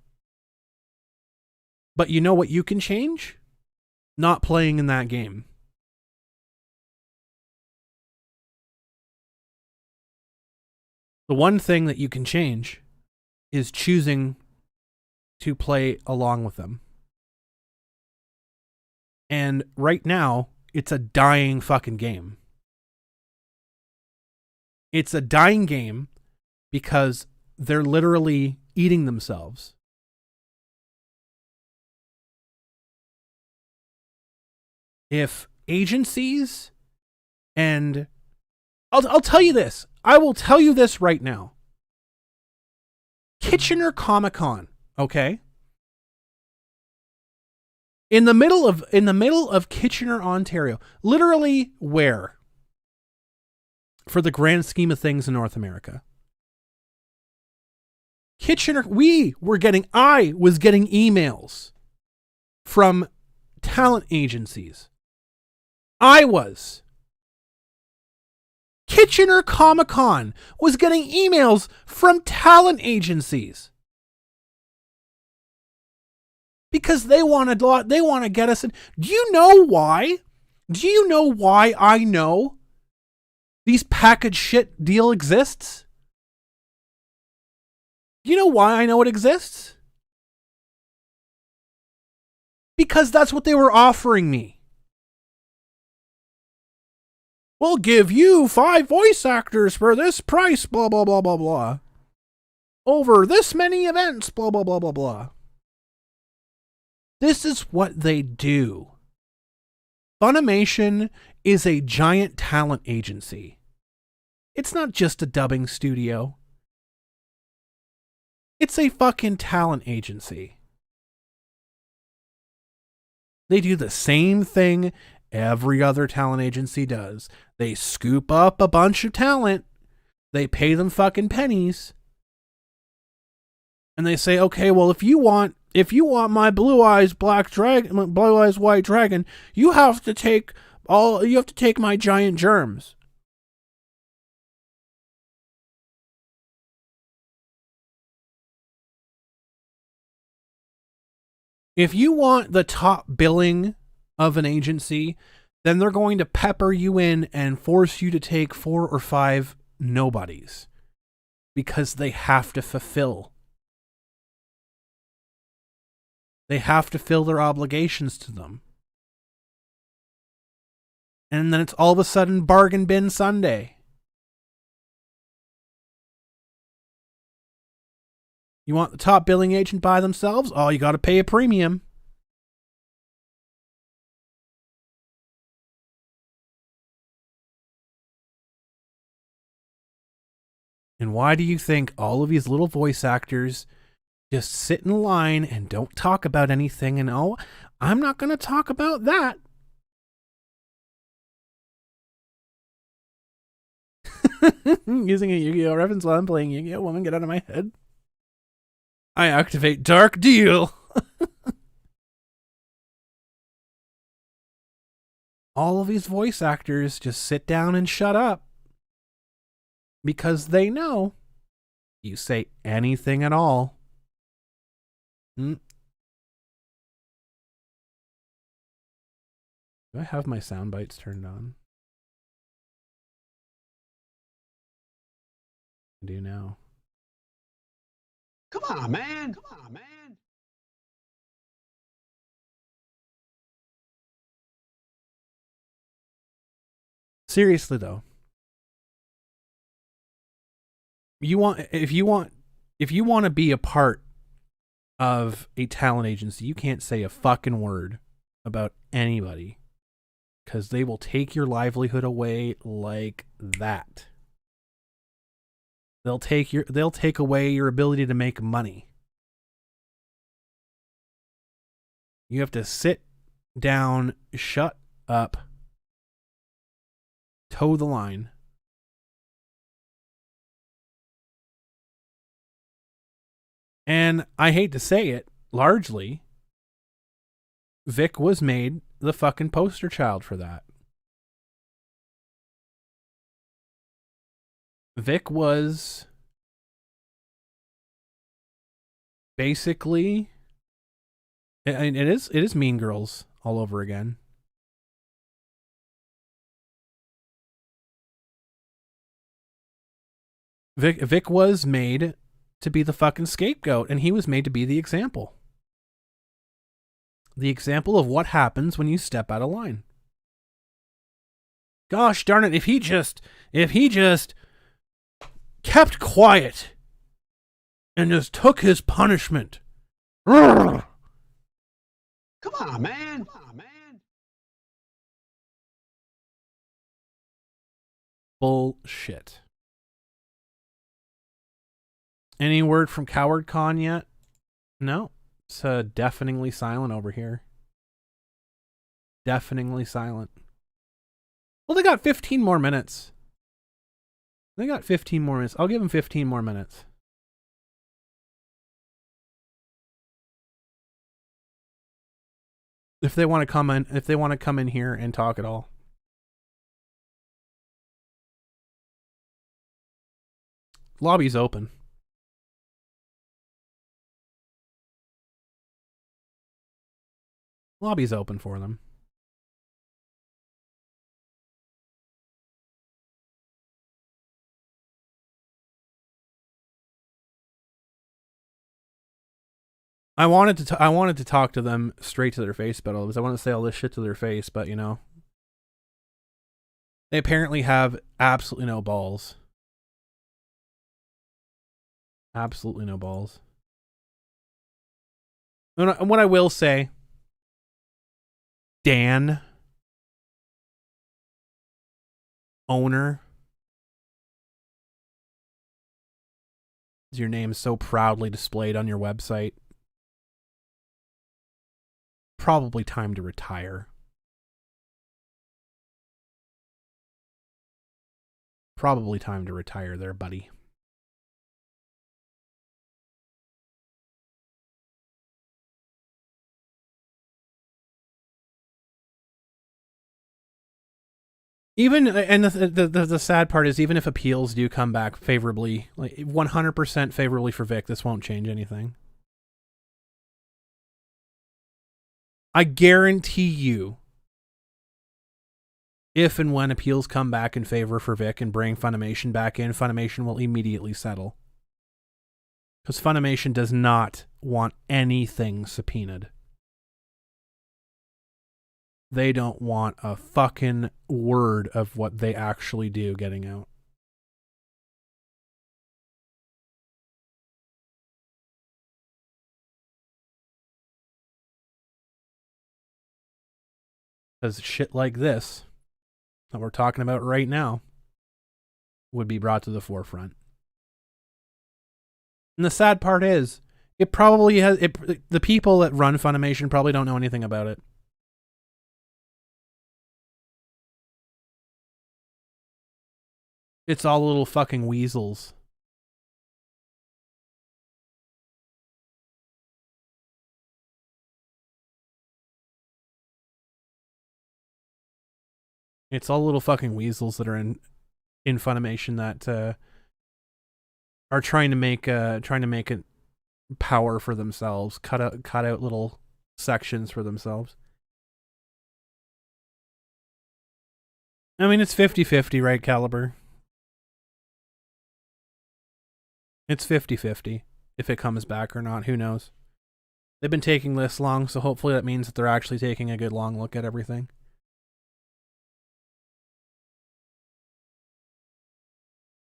But you know what you can change? Not playing in that game. The one thing that you can change is choosing to play along with them. And right now, it's a dying fucking game. It's a dying game because they're literally eating themselves. if agencies and I'll tell you this. I will tell you this right now. Kitchener Comic-Con, okay? In the middle of Kitchener, Ontario. Literally where? For the grand scheme of things in North America. Kitchener, I was getting emails from talent agencies. Kitchener Comic-Con was getting emails from talent agencies. Because they want to get us in. Do you know why? Do you know why I know these package shit deal exists? Do you know why I know it exists? Because that's what they were offering me. We'll give you 5 voice actors for this price, blah, blah, blah, blah, blah. Over this many events, blah, blah, blah, blah, blah. This is what they do. Funimation is a giant talent agency. It's not just a dubbing studio. It's a fucking talent agency. They do the same thing every other talent agency does. They scoop up a bunch of talent. They pay them fucking pennies. And they say, okay, well, if you want my blue eyes white dragon, you have to take my giant germs. If you want the top billing of an agency, then they're going to pepper you in and force you to take 4 or 5 nobodies because they have to fulfill. They have to fill their obligations to them. And then it's all of a sudden bargain bin Sunday. You want the top billing agent by themselves? Oh, you got to pay a premium. And why do you think all of these little voice actors just sit in line and don't talk about anything? And oh, I'm not going to talk about that. Using a Yu-Gi-Oh reference while I'm playing Yu-Gi-Oh! Woman, get out of my head. I activate Dark Deal. All of these voice actors just sit down and shut up. Because they know you say anything at all. Do I have my sound bites turned on? I do now. Come on, man. Seriously though. If you want to be a part of a talent agency, you can't say a fucking word about anybody because they will take your livelihood away like that. They'll take away your ability to make money. You have to sit down, shut up, toe the line. And I hate to say it, largely, Vic was made the fucking poster child for that. Vic was basically, it is Mean Girls all over again. Vic was made to be the fucking scapegoat, and he was made to be the example. The example of what happens when you step out of line. Gosh darn it, if he just kept quiet and just took his punishment. Come on, man. Bullshit. Any word from Coward Con yet? No. It's deafeningly silent over here. Deafeningly silent. Well, they got 15 more minutes. They got 15 more minutes. I'll give them 15 more minutes. If they want to come in here and talk at all. Lobby's open. Lobby's open for them. I wanted to talk to them straight to their face, but I want to say all this shit to their face, but you know, they apparently have absolutely no balls. Absolutely no balls. And what I will say, Dan, owner, is your name so proudly displayed on your website? Probably time to retire. Probably time to retire there, buddy. Even, and the sad part is, even if appeals do come back favorably, like 100% favorably for Vic, this won't change anything. I guarantee you, if and when appeals come back in favor for Vic and bring Funimation back in, Funimation will immediately settle. Because Funimation does not want anything subpoenaed. They don't want a fucking word of what they actually do getting out. Because shit like this that we're talking about right now would be brought to the forefront. And the sad part is, it probably has, the people that run Funimation probably don't know anything about it. It's all little fucking weasels. It's all little fucking weasels that are in Funimation that are trying to make it power for themselves, cut out little sections for themselves. I mean, it's 50-50, right, Caliber? It's 50-50 if it comes back or not. Who knows? They've been taking this long, so hopefully that means that they're actually taking a good long look at everything.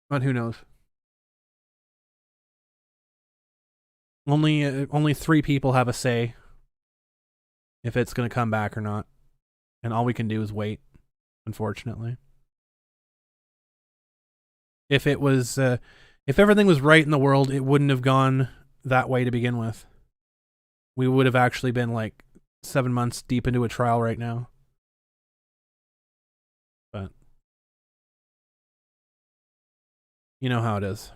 But who knows? Only 3 people have a say if it's going to come back or not. And all we can do is wait, unfortunately. If it was if everything was right in the world, it wouldn't have gone that way to begin with. We would have actually been like 7 months deep into a trial right now. But you know how it is.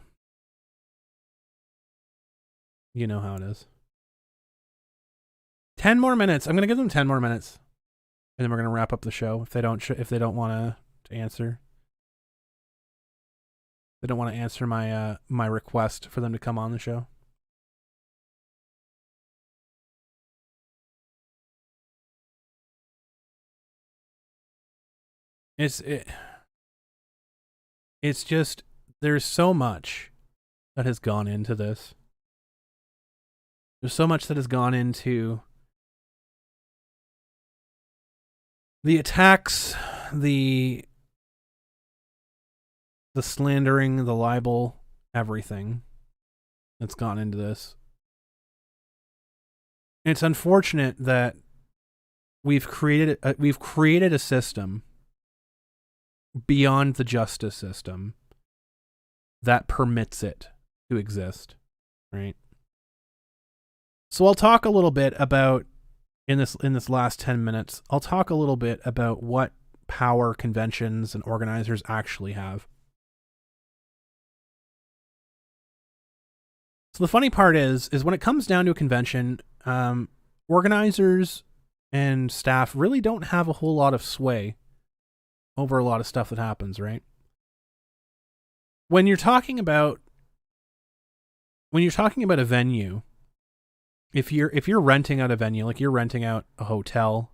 You know how it is. 10 more minutes. I'm going to give them 10 more minutes. And then we're going to wrap up the show if they don't want to answer. They don't want to answer my my request for them to come on the show. It's just, there's so much that has gone into this. There's so much that has gone into the attacks, the slandering, the libel, everything that's gone into this. It's unfortunate that we've created a system beyond the justice system that permits it to exist, right? So I'll talk a little bit about in this last 10 minutes, I'll talk a little bit about what power conventions and organizers actually have. So the funny part is when it comes down to a convention, organizers and staff really don't have a whole lot of sway over a lot of stuff that happens, right? When you're talking about a venue, if you're renting out a venue, like you're renting out a hotel,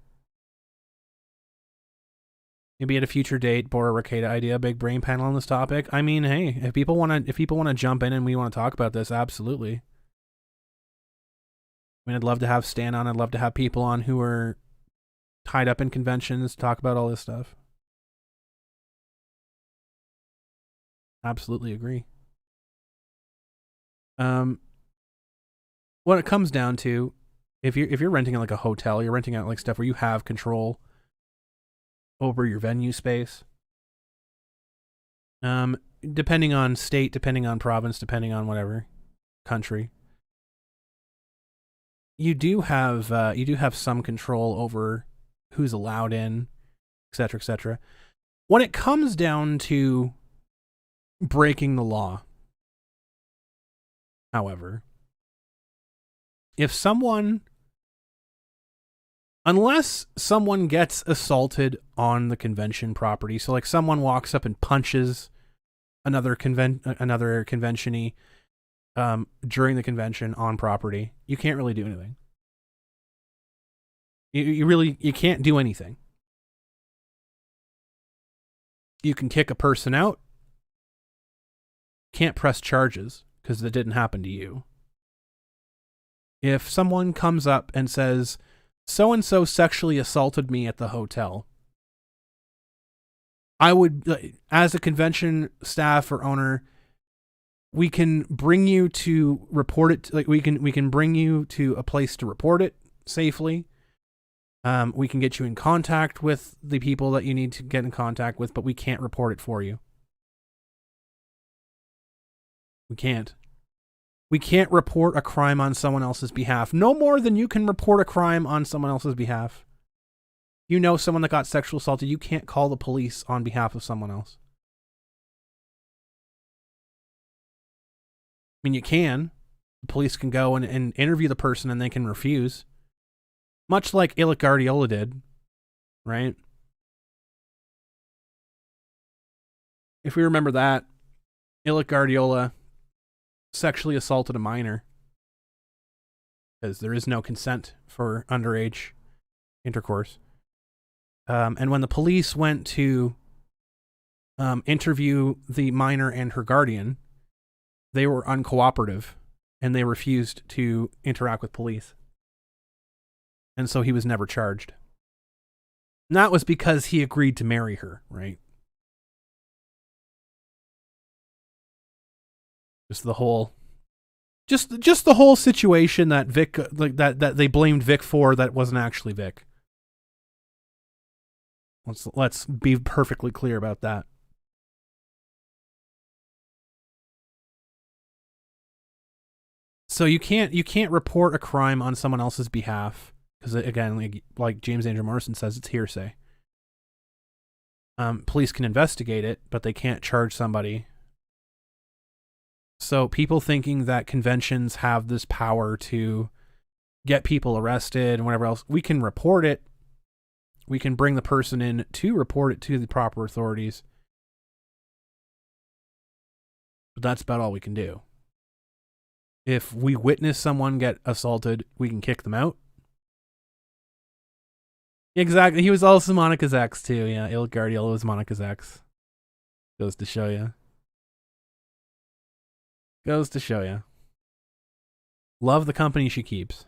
maybe at a future date, Bora Ricada idea, big brain panel on this topic. I mean, hey, if people want to jump in and we want to talk about this, absolutely. I mean, I'd love to have Stan on. I'd love to have people on who are tied up in conventions, talk about all this stuff. Absolutely agree. What it comes down to, if you're renting out like a hotel, you're renting out like stuff where you have control over your venue space. Depending on state, depending on province, depending on whatever country, you do have some control over who's allowed in, etc., etc. When it comes down to breaking the law, however, unless someone gets assaulted on the convention property, so like someone walks up and punches another conventionee during the convention on property, you can't really do anything. You can't do anything. You can kick a person out. Can't press charges because it didn't happen to you. If someone comes up and says, so-and-so sexually assaulted me at the hotel, I would, as a convention staff or owner, we can bring you to report it. Like we can bring you to a place to report it safely. We can get you in contact with the people that you need to get in contact with, but we can't report it for you. We can't. We can't report a crime on someone else's behalf, no more than you can report a crime on someone else's behalf. You know someone that got sexual assaulted, you can't call the police on behalf of someone else. I mean, you can. The police can go and interview the person and they can refuse. Much like Illic Guardiola did, right? If we remember that, Illic Guardiola sexually assaulted a minor because there is no consent for underage intercourse. And when the police went to interview the minor and her guardian, they were uncooperative and they refused to interact with police. And so he was never charged. And that was because he agreed to marry her, right? Just the whole situation that Vic, like that they blamed Vic for, that wasn't actually Vic. Let's be perfectly clear about that. So you can't report a crime on someone else's behalf because, again, like James Andrew Morrison says, it's hearsay. Police can investigate it, but they can't charge somebody. So people thinking that conventions have this power to get people arrested and whatever else, we can report it. We can bring the person in to report it to the proper authorities. But that's about all we can do. If we witness someone get assaulted, we can kick them out. Exactly. He was also Monica's ex too. Yeah, Illic Guardiola was Monica's ex. Goes to show you. Goes to show you. Love the company she keeps.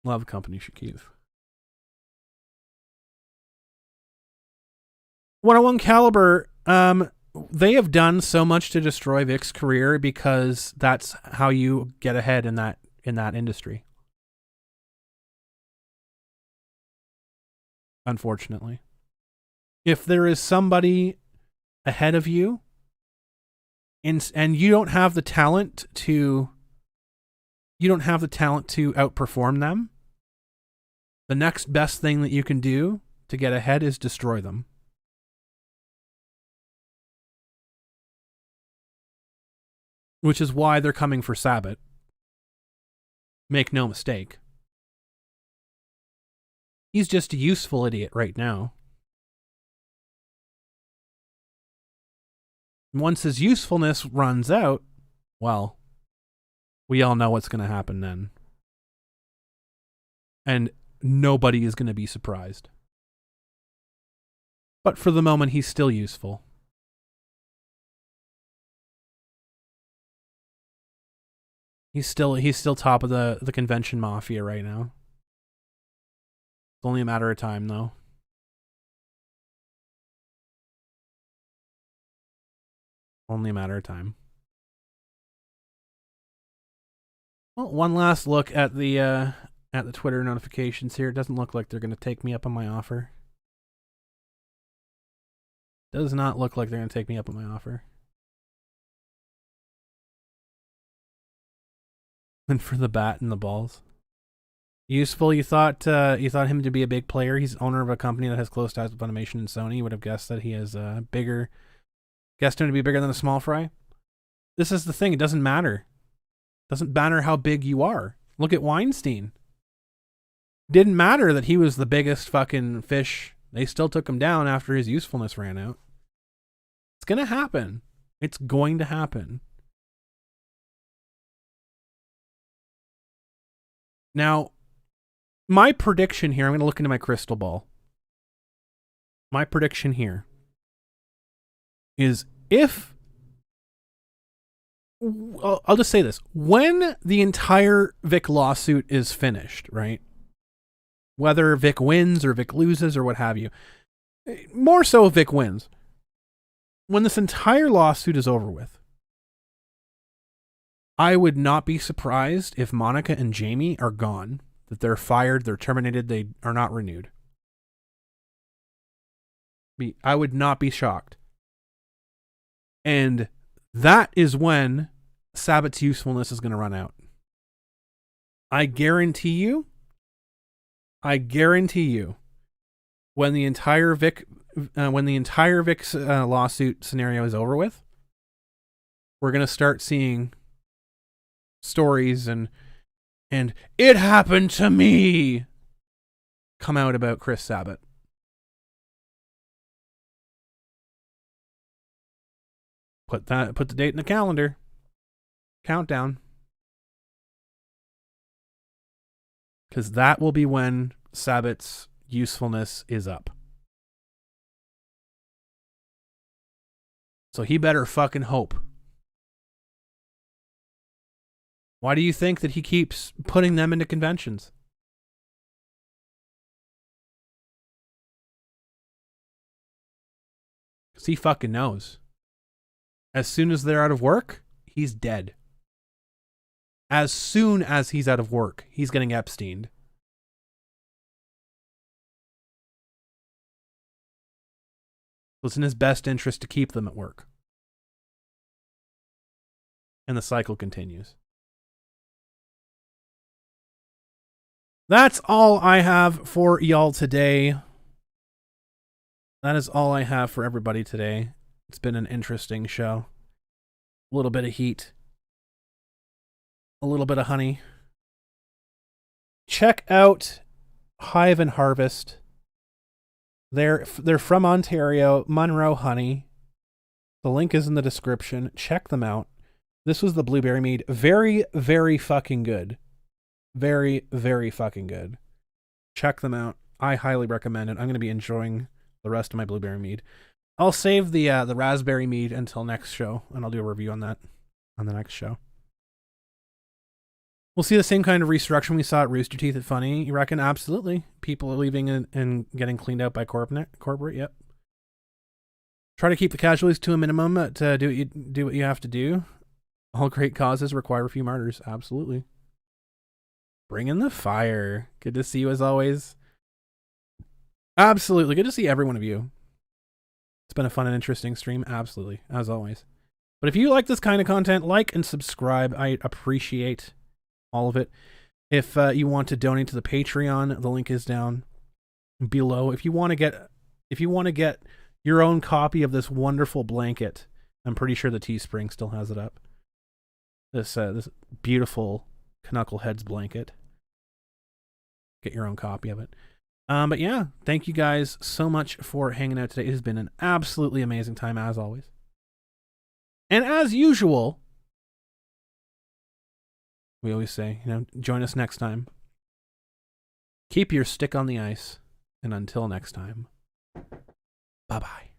Love the company she keeps. 101 Caliber, they have done so much to destroy Vic's career because that's how you get ahead in that industry. unfortunately. If there is somebody ahead of you and you don't have the talent to outperform them, the next best thing that you can do to get ahead is destroy them. Which is why they're coming for Sabbat. Make no mistake. He's just a useful idiot right now. Once his usefulness runs out, well, we all know what's going to happen then. And nobody is going to be surprised. But for the moment, he's still useful. He's still top of the convention mafia right now. It's only a matter of time, though. Only a matter of time. Well, one last look at the Twitter notifications here. It doesn't look like they're going to take me up on my offer. Does not look like they're going to take me up on my offer. And for the bat and the balls. Useful. You thought him to be a big player. He's owner of a company that has close ties with Funimation and Sony. You would have guessed that he is bigger. Guessed him to be bigger than a small fry. This is the thing. It doesn't matter. It doesn't matter how big you are. Look at Weinstein. Didn't matter that he was the biggest fucking fish. They still took him down after his usefulness ran out. It's gonna happen. It's going to happen. Now, my prediction here, I'm going to look into my crystal ball. My prediction here is if, I'll just say this, when the entire Vic lawsuit is finished, right? Whether Vic wins or Vic loses or what have you, more so Vic wins. When this entire lawsuit is over with, I would not be surprised if Monica and Jamie are gone, that they're fired, they're terminated, they are not renewed. I would not be shocked. And that is when Sabbat's usefulness is going to run out. I guarantee you, when the entire Vic's lawsuit scenario is over with, we're going to start seeing stories and it happened to me come out about Chris Sabat. Put the date in the calendar. Countdown. Because that will be when Sabat's usefulness is up. So he better fucking hope. Why do you think that he keeps putting them into conventions? Because he fucking knows. As soon as they're out of work, he's dead. As soon as he's out of work, he's getting Epsteined. It's in his best interest to keep them at work. And the cycle continues. That's all I have for y'all today. That is all I have for everybody today. It's been an interesting show. A little bit of heat. A little bit of honey. Check out Hive and Harvest. They're from Ontario, Munro Honey. The link is in the description. Check them out. This was the blueberry mead. Very, very fucking good. Very, very fucking good. Check them out. I highly recommend it. I'm going to be enjoying the rest of my blueberry mead. I'll save the raspberry mead until next show, and I'll do a review on that on the next show. We'll see the same kind of restructuring we saw at Rooster Teeth at Funny. You reckon? Absolutely. People are leaving and getting cleaned out by corporate. Yep. Try to keep the casualties to a minimum to do what you have to do. All great causes require a few martyrs. Absolutely. Bring in the fire. Good to see you as always. Absolutely. Good to see every one of you. It's been a fun and interesting stream. Absolutely. As always. But if you like this kind of content, like and subscribe. I appreciate all of it. If you want to donate to the Patreon, the link is down below. If you want to get your own copy of this wonderful blanket, I'm pretty sure the Teespring still has it up. This beautiful Canuckleheads blanket. Get your own copy of it. But yeah, thank you guys so much for hanging out today. It has been an absolutely amazing time, as always. And as usual, we always say, join us next time. Keep your stick on the ice. And until next time, bye-bye.